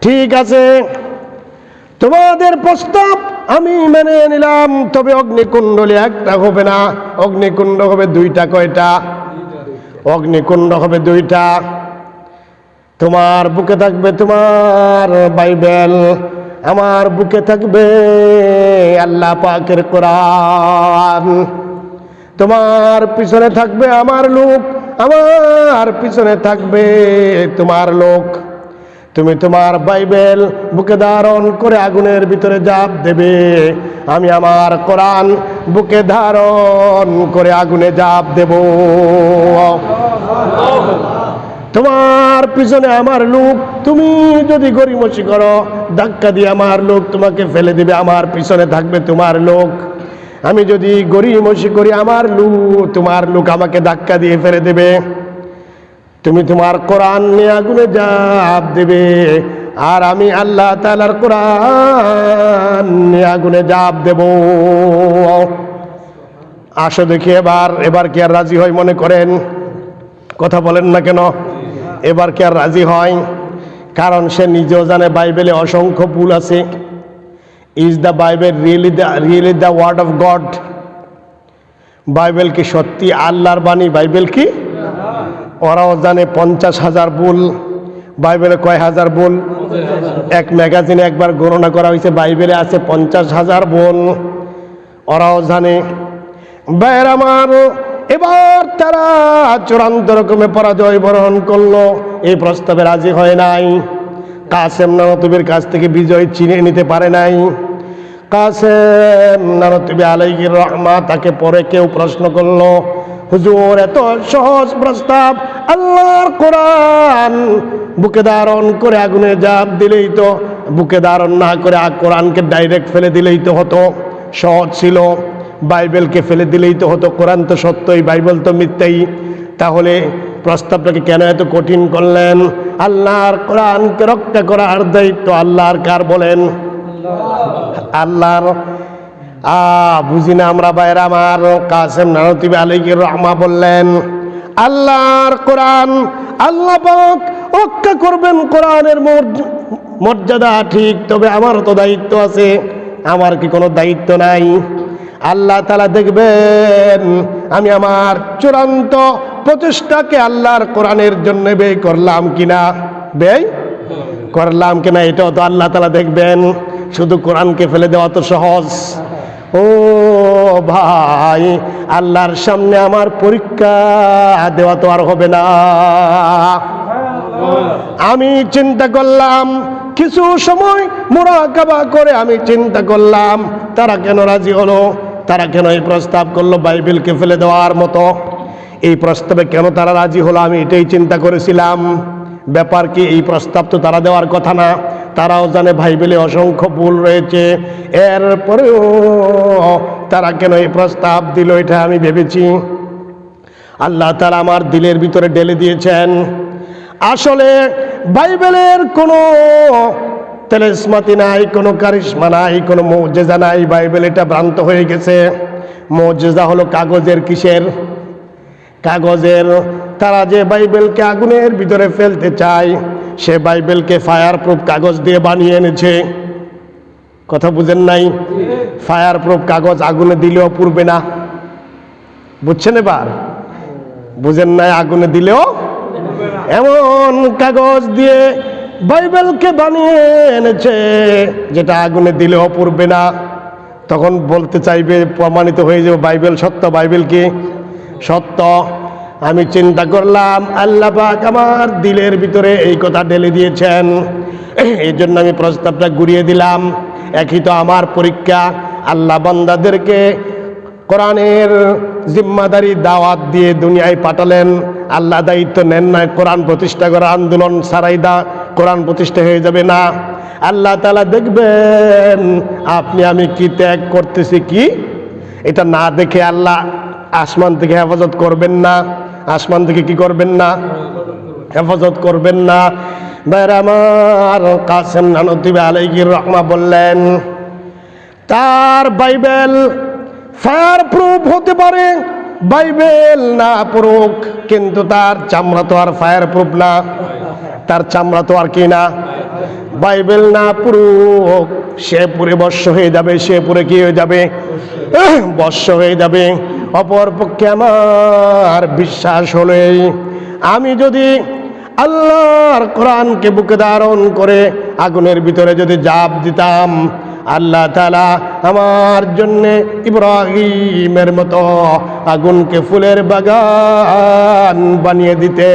ঠিক আছে, তোমাদের প্রস্তাব আমি মেনে নিলাম, তবে অগ্নিকুণ্ডলী একটা হবে না, অগ্নিকুণ্ড হবে দুইটা। কয়টা? অগ্নিকুণ্ড হবে দুইটা। তোমার বুকে থাকবে তোমার বাইবেল, আমার বুকে থাকবে আল্লাহ পাকের কোরআন। তোমার পিছনে থাকবে আমার লোক, আমার পিছনে থাকবে তোমার লোক। তুমি তোমার বাইবেল বুকে ধারণ করে আগুনের ভিতরে ঝাঁপ দেবে, আমি আমার কোরআন বুকে ধারণ করে আগুনে ঝাঁপ দেব। তোমার পিছনে আমার লোক, তুমি যদি গড়িমসি করো ধাক্কা দিয়ে আমার লোক তোমাকে ফেলে দিবে, আমার পিছনে থাকবে তোমার লোক। আমি যদি গড়িমসি করি আমার লোক, তোমার লোক আমাকে ধাক্কা দিয়ে ফেলে দেবে। তুমি তোমার কোরআন নিয়ে আগুনে ঝাঁপ দেবে, আর আমি আল্লাহ তাআলার কোরআন নিয়ে আগুনে ঝাঁপ দেব। আসো দেখি এবার কি আর রাজি হয় মনে করেন? কথা বলেন না কেন? এবার কি আর রাজি হয়? কারণ সে নিজেও জানে বাইবেলে অসংখ্য ভুল আছে। Is the Bible really the word of God? Bible কি সত্যি আল্লাহর বাণী? বাইবেল কি? ওরাও জানে 50,000 ভুল। বাইবেলে কয় হাজার ভুল? এক ম্যাগাজিনে একবার গণনা করা হয়েছে বাইবেলে আছে 50,000 ভুল। ওরাও জানে। ভাইয়ের আমার, এবার তারা চূড়ান্ত রকমের পরাজয় বরণ করলো, এই প্রস্তাবে রাজি হয় নাই। কাসেম নানুতুবির কাছ থেকে বিজয় চিনে নিতে পারে নাই। কাসেম নানুতুবি আলাইহির রহমা তাকে পরে কেউ প্রশ্ন করলো, হুজুর এত সহজ প্রস্তাব, আল্লাহর কোরআন বুকে ধারণ করে আগুনে ঝাঁপ দিলেই তো, বুকে ধারণ না করে কোরআনকে ডাইরেক্ট ফেলে দিলেই তো হতো, সহজ ছিল। বাইবেলকে ফেলে দিলেই তো হতো, কোরআন তো সত্যই, বাইবেল তো মিথ্যাই। তাহলে প্রস্তাবটাকে কেন এত কঠিন করলেন? আল্লাহর কোরআনকে রক্ষা করার দায়িত্ব আল্লাহর, কার বলেন? আল্লাহর। বুঝি না আমরা ভাইরা আমার। কাসেম নানুতুবি আলাইহির রহমা বললেন, আল্লাহর কোরআন আল্লাহ পাক রক্ষা করবেন, কোরআনের মর্যাদা ঠিক, তবে আমারও তো দায়িত্ব আছে। আমার কি কোনো দায়িত্ব নাই? আল্লাহ তাআলা দেখবেন আমি আমার চূড়ান্ত প্রচেষ্টাকে আল্লাহর কোরআনের জন্য ব্যয় করলাম কিনা, ব্যয় করলাম কিনা, এটাও তো আল্লাহ তাআলা দেখবেন। শুধু কোরআনকে ফেলে দেওয়া তো সহজ? ও ভাই, আল্লাহর সামনে আমার পরীক্ষা দেওয়া তো আর হবে না। আমি চিন্তা করলাম, কিছু সময় মুরাকাবা করে আমি চিন্তা করলাম তারা কেন রাজি হলো, তারা কেন এই প্রস্তাব করলো বাইবেলকে ফেলে দেওয়ার মতো, এই প্রস্তাবে কেন তারা রাজি হলো, আমি এটাই চিন্তা করেছিলাম। ব্যাপার কি? এই প্রস্তাব তো তারা দেওয়ার কথা না। তারাও জানে বাইবেলে অসংখ্য ভুল রয়েছে, এরপরেও তারা কেন এই প্রস্তাব দিল এটা আমি ভেবেছি। আল্লাহ তাআলা আমার দিলের ভিতরে ঢেলে দিয়েছেন, আসলে বাইবেলের কোনো তেলেসমাতি নাই, কোনো কারিশমা নাই, কোনো মুজিজা নাই। বাইবেল এটা ভ্রান্ত হয়ে গেছে। মুজিজা হলো কাগজের, কিসের? কাগজের। তারা যে বাইবেলকে আগুনের ভিতরে ফেলতে চায়, সে বাইবেলকে ফায়ার প্রুফ কাগজ দিয়ে বানিয়ে এনেছে। কথা বুঝেন নাই? ফায়ার প্রুফ কাগজ আগুনে দিলেও পুড়বে না, বুঝছেন? এবার বুঝেন নাই? আগুনে দিলেও এমন কাগজ দিয়ে বাইবেলকে বানিয়ে এনেছে যেটা আগুনে দিলেও পুড়বে না। তখন বলতে চাইবে, প্রমাণিত হয়ে যাবে বাইবেল সত্য। বাইবেল কি সত্য? আমি চিন্তা করলাম আল্লাহ পাক আমার দিলের ভিতরে এই কথা ঢেলে দিয়েছেন, এই জন্য আমি প্রস্তাবটা ঘুরিয়ে দিলাম। একই তো আমার পরীক্ষা। আল্লাহ বান্দাদেরকে কোরআনের জিম্মাদারি দাওয়াত দিয়ে দুনিয়ায় পাঠালেন। আল্লাহ দায়িত্ব নেন না কোরআন প্রতিষ্ঠা করা, আন্দোলন ছাড়াই কোরআন প্রতিষ্ঠা হয়ে যাবে না। আল্লাহ তাআলা দেখবেন আপনি আমি কি ত্যাগ করতেছি, কি এটা না দেখে আল্লাহ আসমান থেকে হেফাজত করবেন না। আসমান থেকে কি করবেন না? হেফাজত করবেন না। ভাইরা আমার, কাসেম নানতুবি আলাইহির রহমা বললেন তার বাইবেল ফায়ার প্রুফ হতে পারে, বাইবেল না পড়ুক, কিন্তু তার চামড়া তো আর ফায়ার প্রুফ না। তার চামড়া তো আর কি না? বাইবেল না পড়ুক, সে পুরে বর্ষ হয়ে যাবে। সে পুরে কি হয়ে যাবে? বর্ষ হয়ে যাবে। অপরপক্ষে আমার বিশ্বাস হলেই আমি যদি আল্লাহর কোরআনকে বুকে ধারণ করে আগুনের ভিতরে যদি ঝাঁপ দিতাম, আল্লাহ তাআলা আমার জন্যে ইব্রাহিমের মতো আগুনকে ফুলের বাগান বানিয়ে দিতে।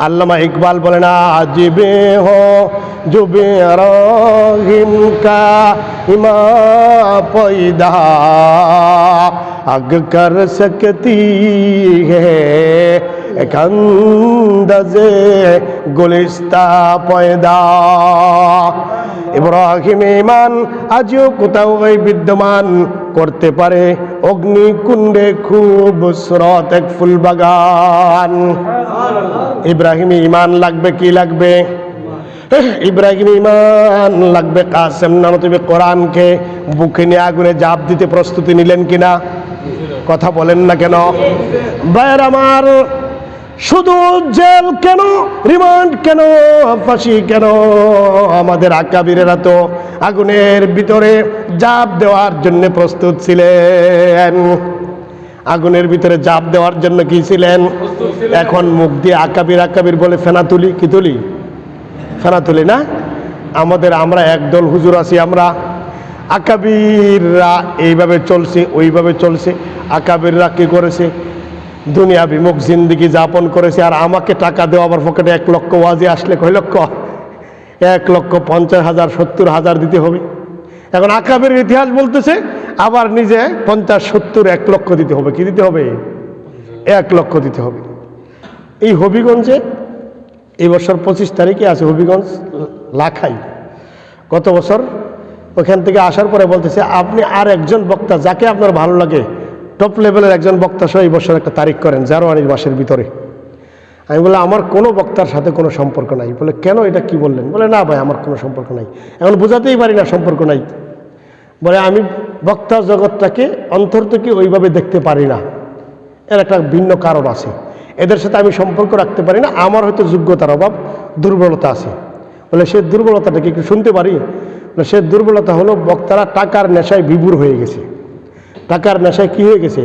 আল্লামা ইকবাল বলেন আজিবে হো জুবে রহিম কা ইমা পয়দা আগ কর সকতি হে এক আন্দাজে গুলিস্তা পয়দা। ইব্রাহিম ঈমান আজও কোথাও ওই বিদ্যমান করতে পারে অগ্নিকুণ্ডে খুবসুরত এক ফুল বাগান। ইব্রাহিম ঈমান লাগবে, কি লাগবে? ইব্রাহিম ঈমান লাগবে। কাসেম নানতুবি কোরআনকে বুকে নিয়ে আগুনে ঝাঁপ দিতে প্রস্তুতি নিলেন কিনা? কথা বলেন না কেন? ভাইয়ের আমার, শুধু জেল কেন, রিমান্ড কেন, ফাঁসি কেন? আমাদের আকাবিরেরা তো আগুনের ভিতরে ঝাঁপ দেওয়ার জন্য প্রস্তুত ছিলেন। আগুনের ভিতরে ঝাঁপ দেওয়ার জন্য কি ছিলেন? এখন মুখ দিয়ে আকাবির বলে ফেনা তুলি, কি তুলি? ফেনা তুলি না? আমরা একদল হুজুর আছি, আমরা আকাবিররা এইভাবে চলছে, ওইভাবে চলছে। আকাবিররা কি করেছে? দুনিয়া বিমুখ জিন্দিগি যাপন করেছে। আর আমাকে টাকা দেওয়া, আমার পকেটে 1 লক্ষ ওয়াজি আসলে কয় লক্ষ? 1,50,000 70,000 দিতে হবে। এখন আকাবিরের ইতিহাস বলতেছে, আবার নিজে 50, 70, 1 লক্ষ দিতে হবে। কি দিতে হবে? 1 লক্ষ দিতে হবে। এই হবিগঞ্জে এই বছর 25 তারিখে আছে হবিগঞ্জ লাখাই। গত বছর ওখান থেকে আসার পরে বলতেছে আপনি আর একজন বক্তা যাকে আপনার ভালো লাগে টপ লেভেলের একজন বক্তা সহ এই বছর একটা তারিখ করেন জানুয়ারি মাসের ভিতরে। আমি বললাম আমার কোনো বক্তার সাথে কোনো সম্পর্ক নাই। বলে কেন, এটা কি বললেন? বলে না ভাই আমার কোনো সম্পর্ক নাই। এখন বোঝাতেই পারি না সম্পর্ক নাই। বলে আমি বক্তা জগৎটাকে অন্তর থেকে ওইভাবে দেখতে পারি না, এর একটা ভিন্ন কারণ আছে। এদের সাথে আমি সম্পর্ক রাখতে পারি না, আমার হয়তো যোগ্যতার অভাব, দুর্বলতা আছে। বলে সে দুর্বলতাটাকে একটু শুনতে পারি? বলে সে দুর্বলতা হলো বক্তারা টাকার নেশায় বিভোর হয়ে গেছে। টাকার নেশায় কি হয়ে গেছে?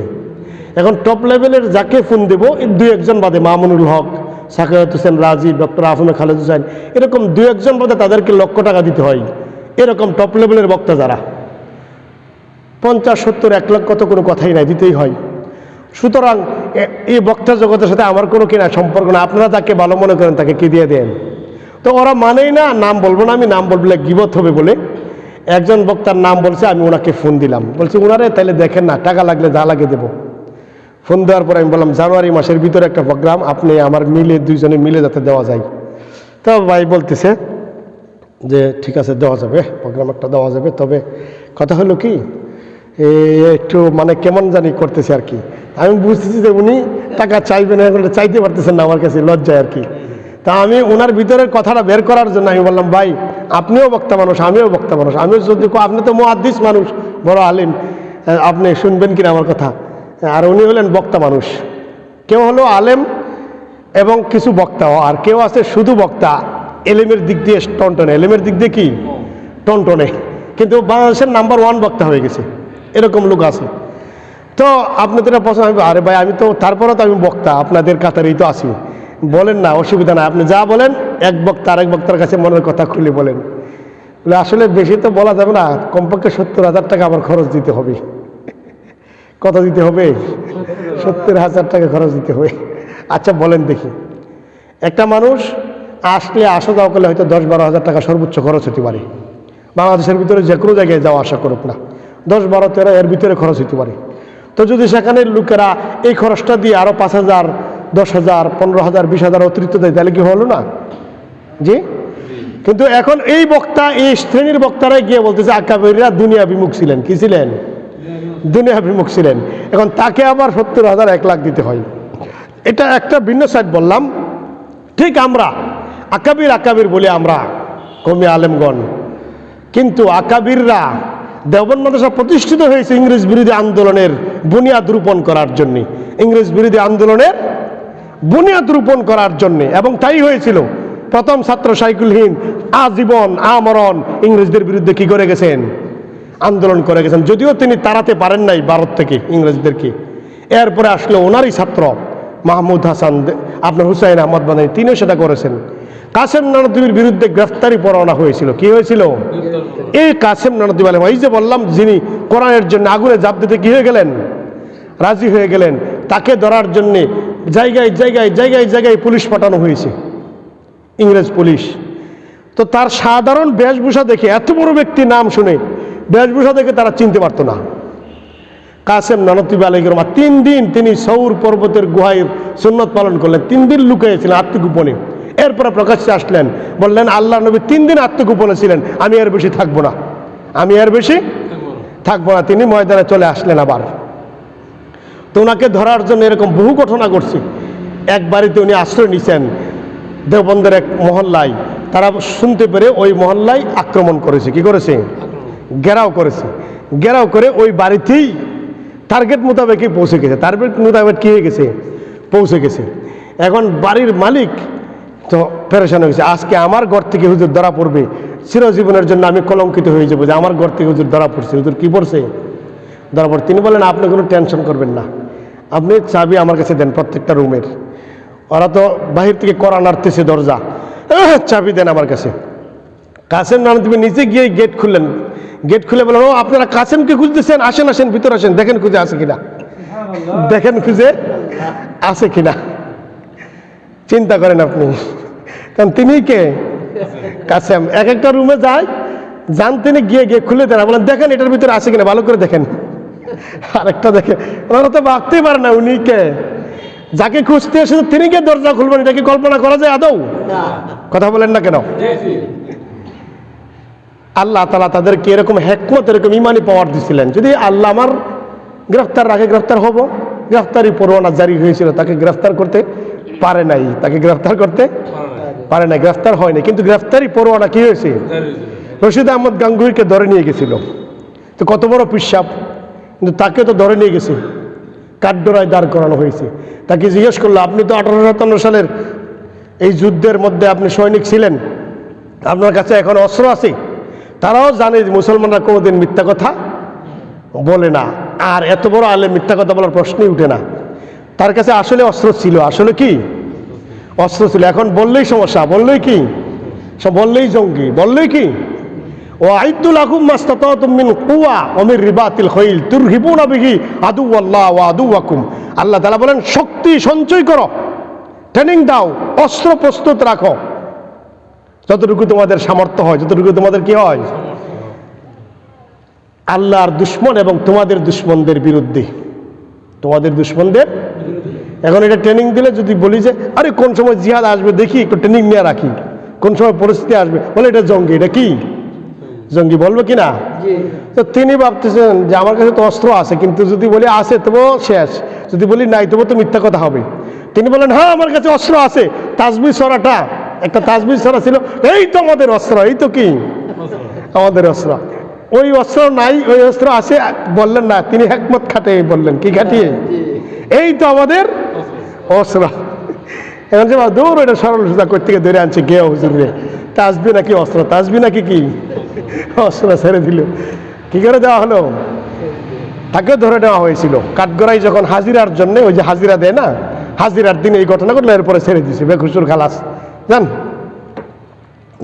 এখন টপ লেভেলের যাকে ফোন দেবো 2-1 জন বাদে, মামুনুল হক, সাখাওয়াত হোসেন রাজি, ডক্টর আফম খালেদ হোসেন, এরকম 2-1 জন বাদে তাদেরকে লক্ষ টাকা দিতে হয়। এরকম টপ লেভেলের বক্তা যারা 50, 70, 1 লক্ষ তো কোনো কথাই নাই, দিতেই হয়। সুতরাং এই বক্তা জগতের সাথে আমার কোনো কিনা সম্পর্ক না। আপনারা যাকে ভালো মনে করেন তাকে কি দিয়ে দেন। তো ওরা মানেই না, নাম বলবো না, আমি নাম বললে গিবত হবে বলে একজন বক্তার নাম বলছে, আমি ওনাকে ফোন দিলাম। বলছি ওনারে তাহলে দেখেন না, টাকা লাগলে যা লাগে দেবো। ফোন দেওয়ার পরে আমি বললাম জানুয়ারি মাসের ভিতরে একটা প্রোগ্রাম, আপনি আমার মিলে দুইজনে মিলে যাতে দেওয়া যায়। তো ভাই বলতেছে যে ঠিক আছে দেওয়া যাবে, প্রোগ্রাম একটা দেওয়া যাবে, তবে কথা হলো কি একটু মানে কেমন জানি করতেছে আর কি। আমি বুঝতেছি যে উনি টাকা চাইবেন, এখন চাইতে পারতেছেন না, আমার কাছে লজ্জায় আর কি। তা আমি ওনার ভিতরের কথাটা বের করার জন্য আমি বললাম ভাই আপনিও বক্তা মানুষ, আমিও বক্তা মানুষ, আমিও যদি আপনি তো মুহাদ্দিস মানুষ, বড় আলিম, আপনি শুনবেন কিনা আমার কথা। আর উনি হলেন বক্তা মানুষ, কেউ হলো আলেম এবং কিছু বক্তাও, আর কেউ আছে শুধু বক্তা, এলেমের দিক দিয়ে টনটনে, এলেমের দিক দিয়ে কি টনটনে, কিন্তু বাংলাদেশের নাম্বার 1 বক্তা হয়ে গেছে, এরকম লোক আছে। তো আপনাদের পছন্দ, আরে ভাই আমি তো তারপরে তো আমি বক্তা, আপনাদের কাতারেই তো আছি, বলেন না, অসুবিধা নাই, আপনি যা বলেন এক বক্তা আরেক বক্তার কাছে মনের কথা খুলে বলেন। বলে আসলে বেশি তো বলা যাবে না, কমপক্ষে 70,000 টাকা আমার খরচ দিতে হবে। কত দিতে হবে? 70,000 টাকা খরচ দিতে হবে। আচ্ছা বলেন দেখি, একটা মানুষ আসলে আসা যাওয়া করলে হয়তো 10-12 হাজার টাকা সর্বোচ্চ খরচ হতে পারে, বাংলাদেশের ভিতরে যে কোনো জায়গায় যাওয়া আসা করুক না, 10-12-13 এর ভিতরে খরচ হতে পারে। তো যদি সেখানে লোকেরা এই খরচটা দিয়ে আরও 5,000, 10,000, 15,000, 20,000 অতিরিক্ত দেয়, তাহলে কি হলো না? জি। কিন্তু এখন এই বক্তা, এই শ্রেণীর বক্তারাই গিয়ে বলতেছে আকাবেররা দুনিয়া বিমুখ ছিলেন, কি ছিলেন? দুনিয়া বিমুখ ছিলেন। এখন তাকে আবার 70,000, 1 লাখ দিতে হয়। এটা একটা ভিন্ন সাইড বললাম। ঠিক আমরা আকাবির বলি আমরা কমি আলেমগণ, কিন্তু আকাবিররা দেওবন্দ মাদ্রাসা প্রতিষ্ঠিত হয়েছে ইংরেজ বিরোধী আন্দোলনের বুনিয়াদ রোপণ করার জন্য, ইংরেজ বিরোধী আন্দোলনের বুনিয়াদ রোপণ করার জন্য। এবং তাই হয়েছিল, প্রথম ছাত্র সাইকুল হিন্দ আজীবন আমরণ ইংরেজদের বিরুদ্ধে কি করে গেছেন? আন্দোলন করে গেছেন, যদিও তিনি তাড়াতে পারেন নাই ভারত থেকে ইংরেজদেরকে। এরপরে আসলে ওনারই ছাত্র মাহমুদ হাসান, আপনার হুসাইন আহমদ বাদানী, তিনিও সেটা করেছেন। কাসেম নানতুবির বিরুদ্ধে গ্রেফতারি পরোয়ানা হয়েছিল। কি হয়েছিল? এই কাসেম নানতুবি আলেম, এই যে বললাম যিনি কোরআনের জন্য আগুনে জাপ দিতে কি হয়ে গেলেন? রাজি হয়ে গেলেন। তাকে ধরার জন্যে জায়গায় জায়গায় জায়গায় জায়গায় পুলিশ পাঠানো হয়েছে, ইংরেজ পুলিশ। তো তার সাধারণ বেশভূষা দেখে, এত বড় ব্যক্তি নাম শুনে বেশভূষা দেখে তারা চিনতে পারতো না। কাসেম নানতুবি আলাইহিস সালাম 3 দিন তিনি সৌর পর্বতের গুহায় সুন্নত পালন করলেন, 3 দিন লুকিয়েছিলেন আত্মগোপনে। এরপরে প্রকাশ্যে আসলেন, বললেন আল্লাহ নবী 3 দিন আত্মগোপনে ছিলেন, আমি এর বেশি থাকবো না, আমি এর বেশি থাকবো না। তিনি ময়দানে চলে আসলেন আবার। তো ওনাকে ধরার জন্য এরকম বহু ঘটনা ঘটছে। এক বাড়িতে উনি আশ্রয় নিছেন দেওবন্দের এক মহল্লায়, তারা শুনতে পেরে ওই মহল্লায় আক্রমণ করেছে। কি করেছে? ঘেরাও করেছে। ঘেরাও করে ওই বাড়িতেই টার্গেট মোতাবেকই পৌঁছে গেছে, টার্গেট মোতাবেক কী হয়ে গেছে? পৌঁছে গেছে। এখন বাড়ির মালিক তো পেরেশান হয়ে গেছে, আজকে আমার ঘর থেকে হুজুর ধরা পড়বে, চিরজীবনের জন্য আমি কলঙ্কিত হয়ে যাবো যে আমার ঘর থেকে হুজুর ধরা পড়ছে। হুজুর কী পড়ছে? ধরা পড়ছে। তিনি বলেন আপনি কোনো টেনশন করবেন না, আপনি চাবি আমার কাছে দেন প্রত্যেকটা রুমের। ওরা তো বাহির থেকে কড়া নাড়তেছে দরজা, চাবি দেন আমার কাছে। কাসেম নানতুবি নিচে গিয়ে গেট খুললেন। গেট খুলে বললেন ও আপনারা কাসেমকে খুঁজতেছেন, আসেন আসেন ভিতরে আসেন, দেখেন খুঁজে আছে কিনা, দেখেন খুঁজে আছে কিনা। চিন্তা করেন আপনি, কারণ তিনি কে? কাসেম। এক একটা রুমে যায়, যান তিনি গিয়ে গিয়ে খুলে দেন, বলেন দেখেন এটার ভিতরে আছে কিনা, ভালো করে দেখেন। আরেকটা দেখে, ওনারা তো ভাবতেই পারে না উনি কে। যাকে খুঁজতে এসে তিনি কে দরজা খুলবেন, এটা কি কল্পনা করা যায় আদৌ? কথা বলেন না কেন? আল্লাহ তাআলা তাদেরকে এরকম হিকমত, এরকম ইমানি পাওয়ার দিয়েছিলেন। যদি আল্লাহ আমার গ্রেফতার রাখে, গ্রেফতার হব। গ্রেফতারি পরোয়ানা জারি হয়েছিল, তাকে গ্রেফতার করতে পারে নাই, তাকে গ্রেফতার করতে পারে নাই, গ্রেফতার হয়নি। কিন্তু গ্রেফতারি পরোয়ানা কি হয়েছে? রশিদ আহমদ গাঙ্গুহিকে ধরে নিয়ে গেছিল। তো কত বড় পিশাব, কিন্তু তাকে তো ধরে নিয়ে গেছে, কাঠগড়ায় দাঁড় করানো হয়েছে। তাকে জিজ্ঞেস করলো আপনি তো 1857 সালের এই যুদ্ধের মধ্যে আপনি সৈনিক ছিলেন, আপনার কাছে এখন অস্ত্র আছে? তারাও জানে যে মুসলমানরা কোনোদিন মিথ্যা কথা বলে না, আর এত বড় আলেম মিথ্যা কথা বলার প্রশ্নই উঠে না। তার কাছে আসলে অস্ত্র ছিল, আসলে কি অস্ত্র ছিল। এখন বললেই সমস্যা, বললেই কি, বললেই জঙ্গি, বললেই কি। ও আইদুল আকুম মাস্তাতাতুম মিন কুওয়া ওয়া মির রিবাতিল খাইল তুরহিবুনা বিহি আদুওয়াল্লাহ ওয়া আদুওয়াকুম। আল্লাহ তাআলা বলেন শক্তি সঞ্চয় করো, ট্রেনিং দাও, অস্ত্র প্রস্তুত রাখো, যতটুকু তোমাদের সামর্থ্য হয়, যতটুকু তোমাদের কি হয় আল্লাহর দুশমন এবং তোমাদের দুশমনদের বিরুদ্ধে। তোমাদের দুশ্মনদের। এখন এটা ট্রেনিং দিলে যদি বলি যে আরে কোন সময় জিহাদ আসবে দেখি, একটু ট্রেনিং নিয়ে রাখি, কোন সময় পরিস্থিতি আসবে, বলে এটা জঙ্গি, এটা কি জঙ্গি বলবে কি না? তো তিনি ভাবতেছেন যে আমার কাছে তো অস্ত্র আছে, কিন্তু যদি বলি আছে তবু শেষ, যদি বলি নাই তবু তো মিথ্যা কথা হবে। তিনি বলেন হ্যাঁ আমার কাছে অস্ত্র আছে, তাসবিহ ছড়াটা, একটা তাসবিহ ছড়া ছিল, এই তো আমাদের অস্ত্র, এই তো কি আমাদের অস্ত্র। ওই অস্ত্র নাই, ওই অস্ত্র আছে বললেন না, তিনি হিকমত খাটিয়ে বললেন, কি খাটিয়ে, এই তো আমাদের অস্ত্র। এখন যে দূর এটা সরল সোজা করতে গিয়ে ধরে আনছে কে হুজুর রে, তাসবিহ নাকি অস্ত্র, তাসবিহ নাকি কি অস্ত্র, ছেড়ে দিল। কি করে দেওয়া হলো, তাকেও ধরে নেওয়া হয়েছিল কাঠগড়াই যখন হাজিরার জন্য, ওই যে হাজিরা দেয় না, হাজিরার দিন এই ঘটনা ঘটলো, এরপরে ছেড়ে দিয়েছে বেখুসুর খালাস। জান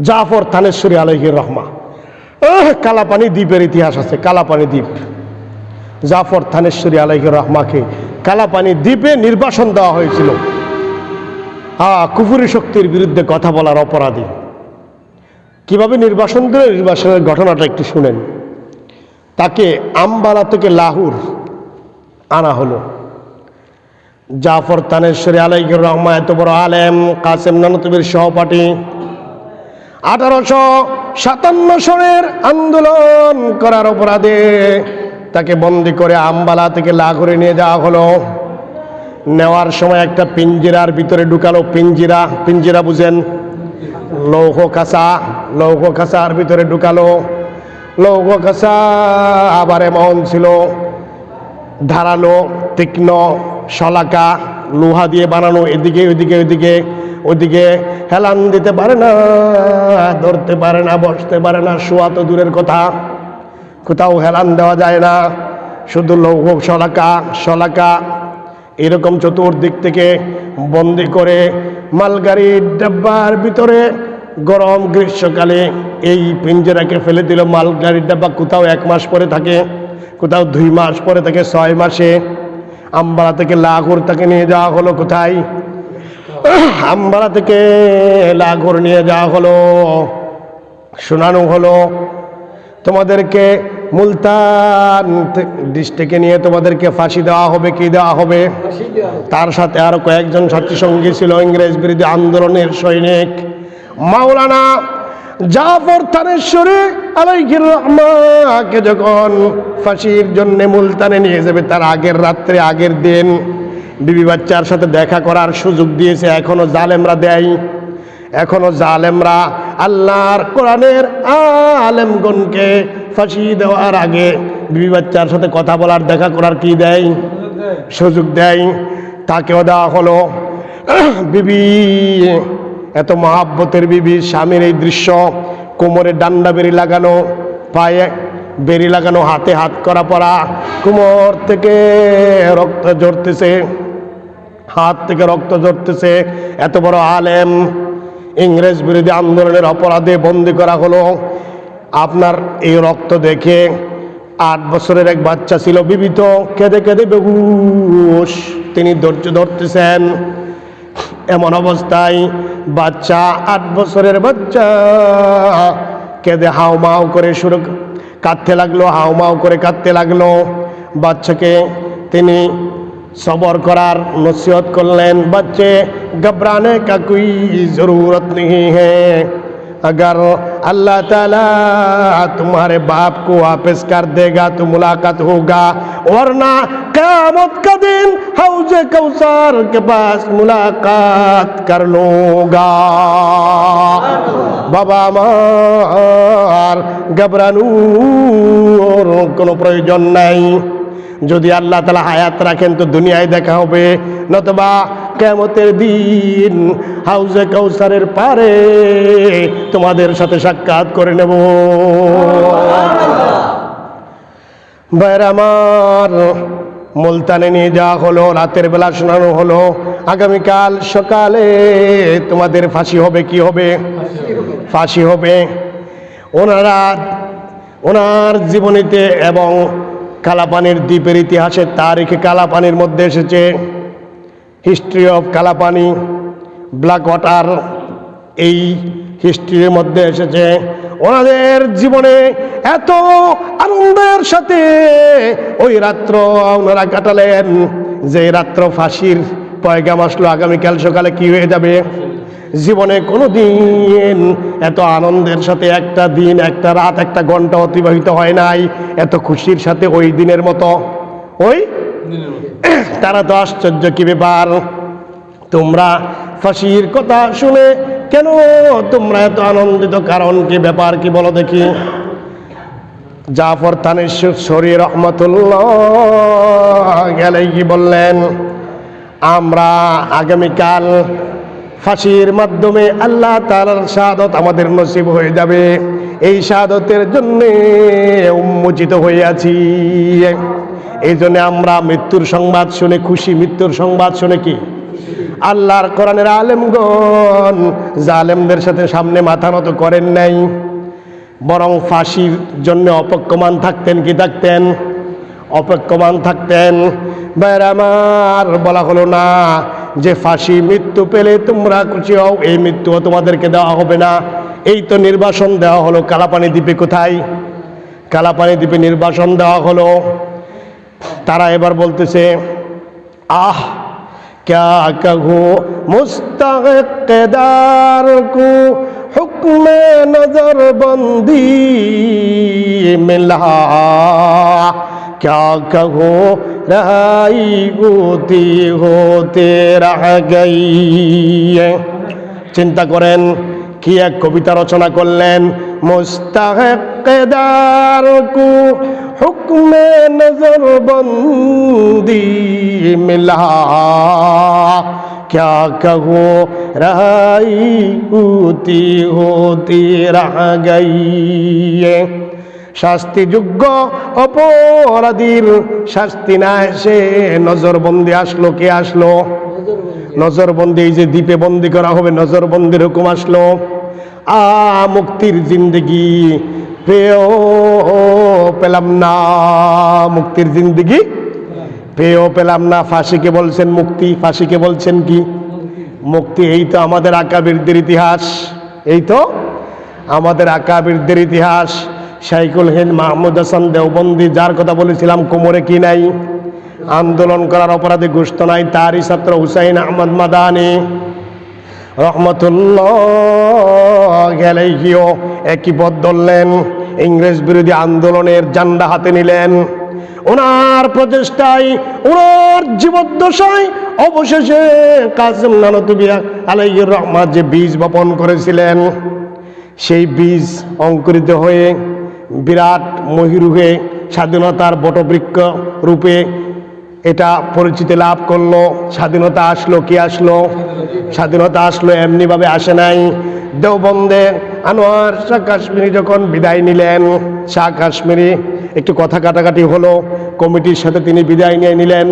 জাফর থানেশ্বরী আলাইহির রহমা, কালাপানি দ্বীপের ইতিহাস আছে, কালাপানি দ্বীপ। জাফর থানেশ্বরী আলাইহির রহমাকে কালাপানি দ্বীপে নির্বাসন দেওয়া হয়েছিল, কুফুরি শক্তির বিরুদ্ধে কথা বলার অপরাধী। কিভাবে নির্বাসন দিল, নির্বাসনের ঘটনাটা একটু শুনেন। তাকে আম্বালা থেকে লাহোর আনা হলো। জাফর থানেশ্বরী আলাইহির রহমা এত বড় আলেম, কাসেম নানতুবির সহপাঠী। 1857 সনের আন্দোলন করার অপরাধে তাকে বন্দি করে আম্বালা থেকে লাহোরে নিয়ে যাওয়া হলো। নেওয়ার সময় একটা পিঞ্জিরার ভিতরে ঢুকালো, পিঞ্জিরা, পিঞ্জিরা বুঝেন, লৌহ কাঁচা, লৌহ কাঁচার ভিতরে ঢুকালো। লৌহ কাঁচা আবার এমন ছিল ধারালো, তীক্ষ্ণ, শলাকা, লোহা দিয়ে বানানো, এদিকে ওইদিকে ওইদিকে ওইদিকে হেলান দিতে পারে না, ধরতে পারে না, বসতে পারে না, শোয়া তো দূরের কথা, কোথাও হেলান দেওয়া যায় না, শুধু লৌহ শলাকা শলাকা। এরকম চতুর্দিক থেকে বন্দি করে মালগাড়ির ডাব্বার ভিতরে গরম গ্রীষ্মকালে এই পিঞ্জরাকে ফেলে দিল। মালগাড়ির ডাব্বা কোথাও 1 মাস পরে থাকে, কোথাও 2 মাস পরে থাকে, 6 মাসে। আম্বালা থেকে লাহোর তাকে নিয়ে যাওয়া হলো। কোথায়? আম্বালা থেকে লাহোর নিয়ে যাওয়া হলো। শোনানো হলো তোমাদেরকে মুলতান ডিস্ট্রিক্টে নিয়ে তোমাদেরকে ফাঁসি দেওয়া হবে। কি দেওয়া হবে? তার সাথে আরো কয়েকজন সাথী সঙ্গী ছিল, ইংরেজ বিরোধী আন্দোলনের সৈনিক। মাওলানা জাফর থানেশ্বরী আলাইহির রহমাকে যখন ফাঁসির জন্য মুলতানে নিয়ে যাবে, তার আগের রাত্রে, আগের দিন বিবি বাচ্চার সাথে দেখা করার সুযোগ দিয়েছে। এখনো জালেমরা দেয়, এখনো জালেমরা আল্লাহর কোরআনের আলেমগণকে ফাঁসি দেওয়ার আগে বিবি বাচ্চার সাথে কথা বলার, দেখা করার কি দেয়? সুযোগ দেয়। তাকেও দেওয়া হলো। বিবি এত মহাব্বতের বিবি, স্বামীর এই দৃশ্য, কোমরে ডান্ডা বেরি লাগানো, পায়ে বেরি লাগানো, হাতে হাত করা পরা, কোমর থেকে রক্ত ঝরতেছে, হাত থেকে রক্ত ঝরতেছে। এত বড় আলেম ইংরেজ বিরোধী আন্দোলনের অপরাধে বন্দি করা হলো। আপনার এই রক্ত দেখে 8 বছরের এক বাচ্চা ছিল, বিবি তো কেঁদে কেঁদে বেহুশ, তিনি ধৈর্য ধরতেছেন। এমন অবস্থায় বাচ্চা, 8 বছরের বাচ্চা কেঁদে হাউমাউ করে শুরু কাঁদতে লাগলো, হাউমাউ করে কাঁদতে লাগলো। বাচ্চাকে তিনি সবর করার নসিহত করলেন। बच्चे घबराने का कोई ज़रूरत नहीं है, अगर अल्लाह ताला तुम्हारे बाप को वापस कर देगा तो मुलाकात होगा, वरना क़यामत का दिन हौज़े कौसर के पास मुलाकात कर लूँगा। बाबा আমার ঘবরানোর কোনো প্রয়োজন নাই। যদি আল্লাহ তাআলা হায়াত রাখেন তো দুনিয়ায় দেখা হবে, নতুবা কিয়ামতের দিন হাউজে কাউসারের পারে তোমাদের সাথে সাক্ষাৎ করে নেব। ভাইরা আমার, মুলতানে নিয়ে যাওয়া হলো। রাতের বেলা শোনানো হলো আগামীকাল সকালে তোমাদের ফাঁসি হবে। কি হবে? ফাঁসি হবে। ওনার জীবনীতে এবং কালাপানির দ্বীপের ইতিহাসে, তারিখে কালাপানির মধ্যে এসেছে, history of Kalapani, black water, এই হিস্ট্রির মধ্যে এসেছে ওনাদের জীবনে এত আনন্দের সাথে ওই রাত্র ওনারা কাটালেন। যে রাত্র ফাঁসির পয়গাম আসলো, আগামীকাল সকালে কি হয়ে যাবে। জীবনে কোনো দিন এত আনন্দের সাথে একটা দিন, একটা রাত, একটা ঘন্টা অতিবাহিত হয় নাই এত খুশির সাথে ওই দিনের মতো। ওই তারা তো আশ্চর্য, কি ব্যাপার তোমরা ফাঁসির কথা শুনে কেন তোমরা এত আনন্দিত, কারণ কি, ব্যাপার কি বলো দেখি। জাফর তানেশ্বরী রহমতুল্লাহ আলাইহি বললেন, আমরা আগামীকাল ফাঁসির মাধ্যমে আল্লাহ তাআলার শাহাদত আমাদের নসিব হয়ে যাবে, এই শাহাদতের জন্য উন্মোচিত হয়ে আছি। এই জন্য আমরা মৃত্যুর সংবাদ শুনে খুশি। মৃত্যুর সংবাদ শুনে কি, আল্লাহর কোরআনের আলেমগণ জালেমদের সাথে সামনে মাথা নত করেন নাই, বরং ফাঁসির জন্য অপেক্ষমান থাকতেন। কি থাকতেন? অপেক্ষমান থাকতেন। ভাইরা আমার, বলা হলো না যে ফাঁসি মৃত্যু পেলে তোমরা খুশি হও, এই মৃত্যুও তোমাদেরকে দেওয়া হবে না। এই তো নির্বাসন দেওয়া হলো কালাপানি দ্বীপে। কোথায়? কালাপানি দ্বীপে নির্বাসন দেওয়া হলো। তারা এবার বলতেছে, আহ क्या कहूँ मुस्तक़दार को हुक्म नजर बंदी मिला, क्या कहूँ रहाई होती होते रह गई। চিন্তা করেন কি এক কবিতা রচনা করলেন, মুস্তাহিকদার কো হুকমে নজর বন্দি মিলা, क्या कहूँ रहाई होती होती रह गई। শাস্তিযোগ্য অপরাধীর শাস্তি না এসে নজরবন্দি আসলো। কে আসলো? নজরবন্দি। এই যে দ্বীপে বন্দি করা হবে, নজরবন্দির হুকুম আসলো। মুক্তির জিন্দগি পেয়েও পেলাম না, মুক্তির জিন্দগি পেয়েও পেলাম না। ফাঁসিকে বলছেন মুক্তি, ফাঁসিকে বলছেন কি মুক্তি। এই তো আমাদের আকাবিরদের ইতিহাস, এই তো আমাদের আকাবিরদের ইতিহাস। শাইখুল হিন্দ মাহমুদ হাসান দেওবন্দি, যার কথা বলেছিলাম কোমরে কি নাই, আন্দোলন করার অপরাধে গোশত নাই, তারই ছাত্র হুসাইন আহমদ মাদানী রহমতুল্লাহ আলাইহিও একই পথ ধরলেন, ইংরেজ বিরোধী আন্দোলনের জান্ডা হাতে নিলেন। ওনার প্রচেষ্টায়, ওনার জীবদ্দশায় অবশেষে কাসেম নানতুবি আলাইহির রহমাত যে বীজ বপন করেছিলেন, সেই বীজ অঙ্কুরিত হয়ে বিরাট মহিরুহে স্বাধীনতার বটবৃক্ষ রূপে এটা পরিচিতি লাভ করলো। স্বাধীনতা আসলো, কি আসলো? স্বাধীনতা আসলো এমনিভাবে আসে নাই। দেওবন্দে আনোয়ার শাহ কাশ্মীরি যখন বিদায় নিলেন, শাহ কাশ্মীরি একটু কথা কাটাকাটি হলো, কমিটির সাথে তিনি বিদায় নিয়ে নিলেন।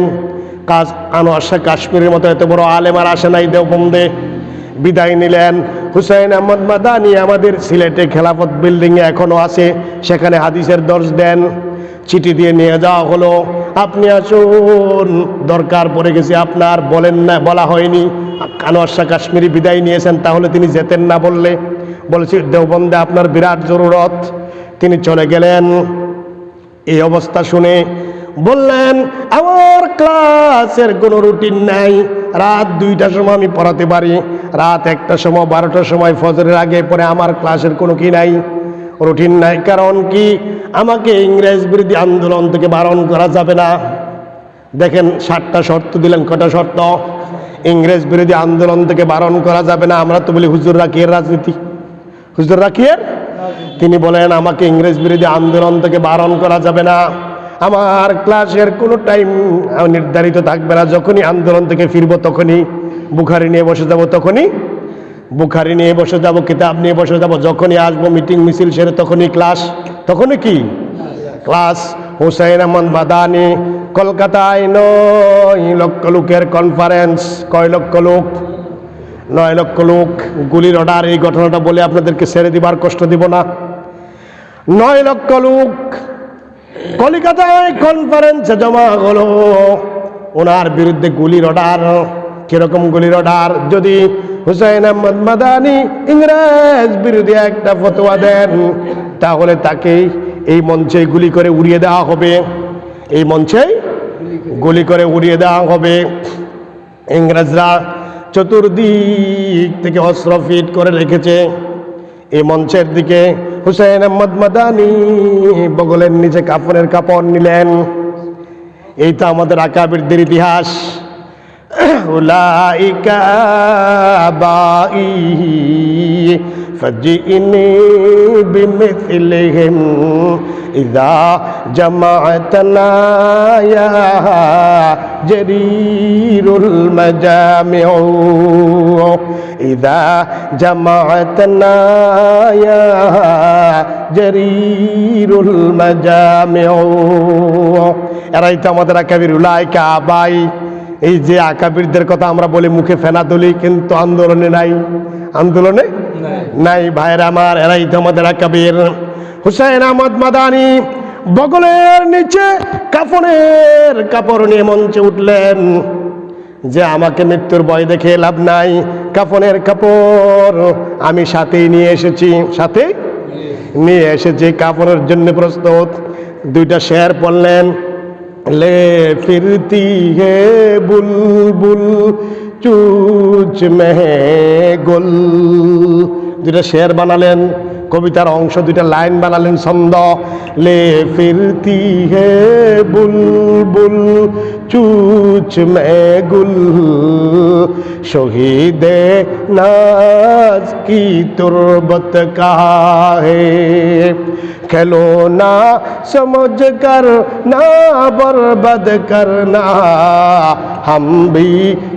আনোয়ার শাহ কাশ্মীরের মতো এত বড় আলেম আর আসে নাই দেওবন্দে, বিদায় নিলেন। হুসাইন আহমদ মাদানী আমাদের সিলেটে খেলাফত বিল্ডিংয়ে এখনো আছে, সেখানে হাদিসের দর্শ দেন। চিঠি দিয়ে নিয়ে যাওয়া হলো, আপনি আসুন, দরকার পড়ে গেছে আপনার, বলেন না, বলা হয়নি। আনোয়ার শাহ কাশ্মীরি বিদায় নিয়েছেন, তাহলে তিনি যেতেন না বললে? বলেছি দেওবন্দে আপনার বিরাট জরুরত। তিনি চলে গেলেন। এই অবস্থা শুনে বললেন, আমার ক্লাসের কোনো রুটিন নাই, রাত 2টার সময় আমি পড়াতে পারি, রাত 1টার সময়, 12টার সময়, ফজরের আগে পরে আমার ক্লাসের কোনো কি নাই, রুটিন নাই। কারণ কি, আমাকে ইংরেজ বিরোধী আন্দোলন থেকে বারণ করা যাবে না। দেখেন 7টা শর্ত দিলেন। কটা শর্ত? ইংরেজ বিরোধী আন্দোলন থেকে বারণ করা যাবে না। আমরা তো বলি হুজুর রাকিয়ের রাজনীতি, হুজুর রাকিয়ের। তিনি বলেন আমাকে ইংরেজ বিরোধী আন্দোলন থেকে বারণ করা যাবে না, আমার ক্লাসের কোনো টাইম নির্ধারিত থাকবে না, যখনই আন্দোলন থেকে ফিরবো তখনই বুখারি নিয়ে বসে যাব, তখনই বুখারি নিয়ে বসে যাব, কিতাব নিয়ে বসে যাব, যখনই আসবো মিটিং মিছিল সেরে তখনই ক্লাস, তখনই কি ক্লাস। হুসাইন আহমদ মাদানী কলকাতায় 9 লক্ষ লোকের কনফারেন্স। কয় লক্ষ লোক? 9 লক্ষ লোক। গুলির অর্ডার। এই ঘটনাটা বলে আপনাদেরকে ছেড়ে দিবার কষ্ট দিব না। 9 লক্ষ লোক কলিকাতায় কনফারেন্সে জমা হলো, ওনার বিরুদ্ধে গুলির অর্ডার। কিরকম গুলির অর্ডার? যদি হুসাইন আহমদ মাদানী ইংরেজ বিরোধী একটা ফতোয়া দেন, তাহলে তাকে এই মঞ্চে গুলি করে উড়িয়ে দেওয়া হবে, এই মঞ্চে গুলি করে উড়িয়ে দেওয়া হবে। ইংরেজরা চতুর্দিক থেকে অস্ত্র ফিট করে রেখেছে। এই মঞ্চের দিকে হুসাইন আহমদ মাদানী বগলের নিচে কাফনের কাপড় নিলেন। এই তো আমাদের আকাবিরদের ইতিহাস। উলাইকা বাই ফাজিনি বিমিসলিহিম ইযা জামাআতনা ইয়া জারীরুল মাজামিউ ইযা জামাআতনা ইয়া জারীরুল মাজামিউ। এরাই তো আমাদের আকাবির। উলাইকা বাই। এই যে আকাবিরদের কথা আমরা বলি মুখে ফেনা তুলি, কিন্তু আন্দোলনে নাই। আন্দোলনে নাই ভাইরা আমার, এরাই তো আমাদের আকাবির। হুসাইন আহমদ মাদানী বগলের নিচে কাফনের কাপড় নিয়ে মঞ্চে উঠলেন যে আমাকে মৃত্যুর ভয় দেখে লাভ নাই, কাফনের কাপড় আমি সাথেই নিয়ে এসেছি, সাথে নিয়ে এসেছি, কাফনের জন্য প্রস্তুত। দুইটা শের পড়লেন। ले फिरती है बुलबुल चूच में गुल। দুইটা শের বানালেন, কবিতার অংশ, দুইটা লাইন বানালেন ছন্দ। ले फिरती है बुलबुल चूच में गुल शहीदे नाज की तुरबत का है खिलौना समझ कर ना बर्बाद करना हम भी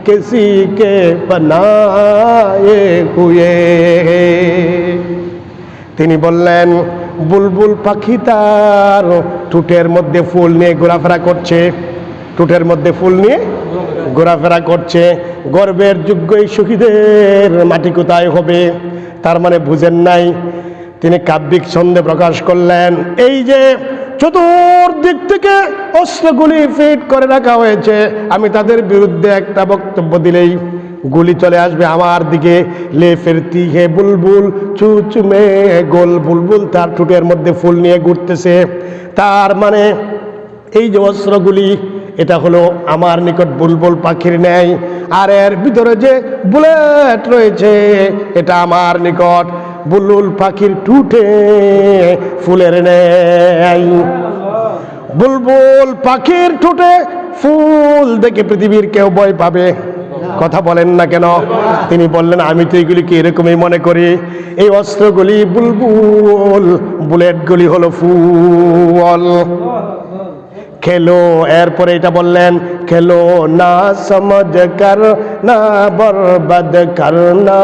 किसी के बनाए हुए। তিনি বললেন বুলবুল পাখি তার ঠোঁটের মধ্যে ফুল নিয়ে ঘোরাফেরা করছে, ঠোঁটের মধ্যে ফুল নিয়ে ঘোরাফেরা করছে। গর্বের যোগ্য এই শহীদের মাটি কোথায় হবে? তার মানে বুঝেন নাই। তিনি কাব্যিক ছন্দে প্রকাশ করলেন, এই যে চতুর্দিক থেকে অস্ত্রগুলি ফিট করে রাখা হয়েছে, আমি তাদের বিরুদ্ধে একটা বক্তব্য দিলেই গুলি চলে আসবে আমার দিকে। লে ফিরতি হে বুলবুল চুচ মে গোল। বুলবুল তার ঠোঁটের মধ্যে ফুল নিয়ে ঘুরতেছে, তার মানে এই যে অস্ত্রগুলি এটা হলো আমার নিকট বুলবুল পাখির ন্যায়, আর এর ভিতরে যে বুলেট রয়েছে এটা আমার নিকট বুলবুল পাখির ঠোঁটে ফুলের ন্যায়। বুলবুল পাখির ঠোঁটে ফুল দেখে পৃথিবীর কেউ ভয় পাবে? কথা বলেন না কেন? তিনি বললেন আমি তো এগুলিকে এরকমই মনে করি, এই অস্ত্রগুলি বুলবুল, বুলেটগুলি হলো ফুল। খেলো, এরপরে এটা বললেন খেলো না সমঝ কর না বরবাদ করনা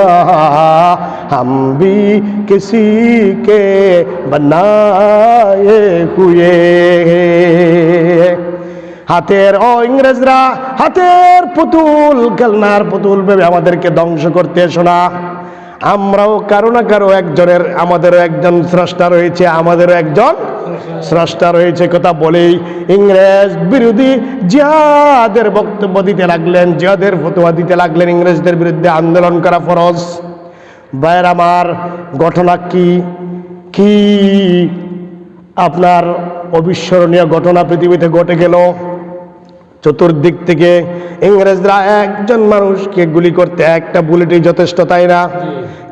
हम भी किसी के बनाए हुए। হাতের ইংরেজরা হাতের পুতুল, খেলনার পুতুল ভেবে আমাদেরকে ধ্বংস করতে এসো না। আমরাও কারো না কারো একজনের, আমাদেরও একজন স্রষ্টা রয়েছে, আমাদেরও একজন স্রষ্টা রয়েছে কথা বলেই ইংরেজ বিরোধী জিহাদের বক্তব্য দিতে লাগলেন, জিহাদের ফতোয়া দিতে লাগলেন। ইংরেজদের বিরুদ্ধে আন্দোলন করা ফরজ। ভাইয়ের আমার, ঘটনা কি কি আপনার অবিস্মরণীয় ঘটনা পৃথিবীতে ঘটে গেল। চতুর্দিক থেকে ইংরেজরা একজন মানুষকে গুলি করতে একটা বুলেটই যথেষ্ট, তাই না?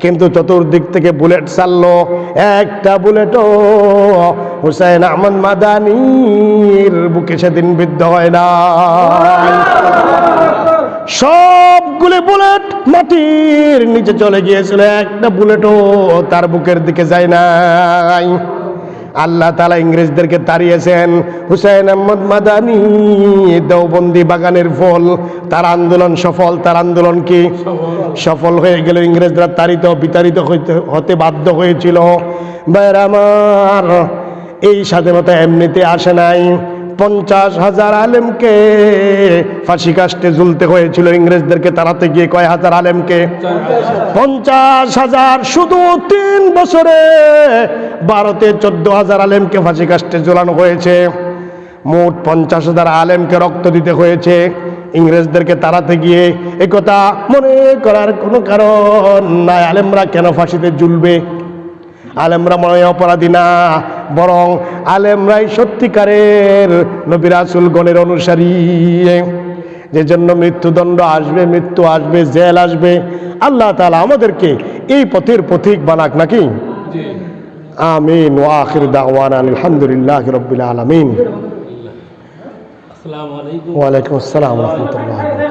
কিন্তু চতুর্দিক থেকে বুলেট ছাড়লো, একটা বুলেটও হুসাইন আহমদ মাদানীর বুকে সেদিন বিদ্ধ হয় না। সবগুলি বুলেট মাটির নিচে চলে গিয়েছিল, একটা বুলেটও তার বুকের দিকে যায় নাই। আল্লাহ তাআলা ইংরেজদেরকে তাড়িয়েছেন। হুসাইন আহমদ মাদানী দেওবন্দি বাগানের ফল, তার আন্দোলন সফল। তার আন্দোলন কি সফল হয়ে গেল, ইংরেজরা তাড়িত বিতাড়িত হতে বাধ্য হয়েছিল। ভাইরা আমার, এই স্বাধীনতা এমনিতে আসে নাই। 50,000 আলেমকে ফাঁসি কাস্টে ঝুলতে হয়েছিল ইংরেজদেরকে তাড়াতে গিয়ে। কয় হাজার আলেমকে? 50,000। শুধু 3 বছরে ভারতে 14,000 আলেমকে ফাঁসি কাস্টে ঝুলানো হয়েছে। মোট 50,000 আলেমকে রক্ত দিতে হয়েছে ইংরেজদেরকে তাড়াতে গিয়ে। একথা মনে করার কোনো কারণ নাই। আলেমরা কেন ফাঁসিতে ঝুলবে? আলেমরা মনে অপরাধী না, বরং আলেমরাই সত্যিকারের নবী রাসূল গণের অনুসারী। যে জন্য মৃত্যুদণ্ড আসবে, মৃত্যু আসবে, জেল আসবে। আল্লাহ তাআলা আমাদেরকে এই পথের পথিক বানাক নাকি। আমিন। ওয়া আখির দাওয়ানা আলহামদুলিল্লাহি রাব্বিল আলামিন। আসসালামু আলাইকুম। ওয়া আলাইকুম আসসালাম ওয়া রাহমাতুল্লাহ।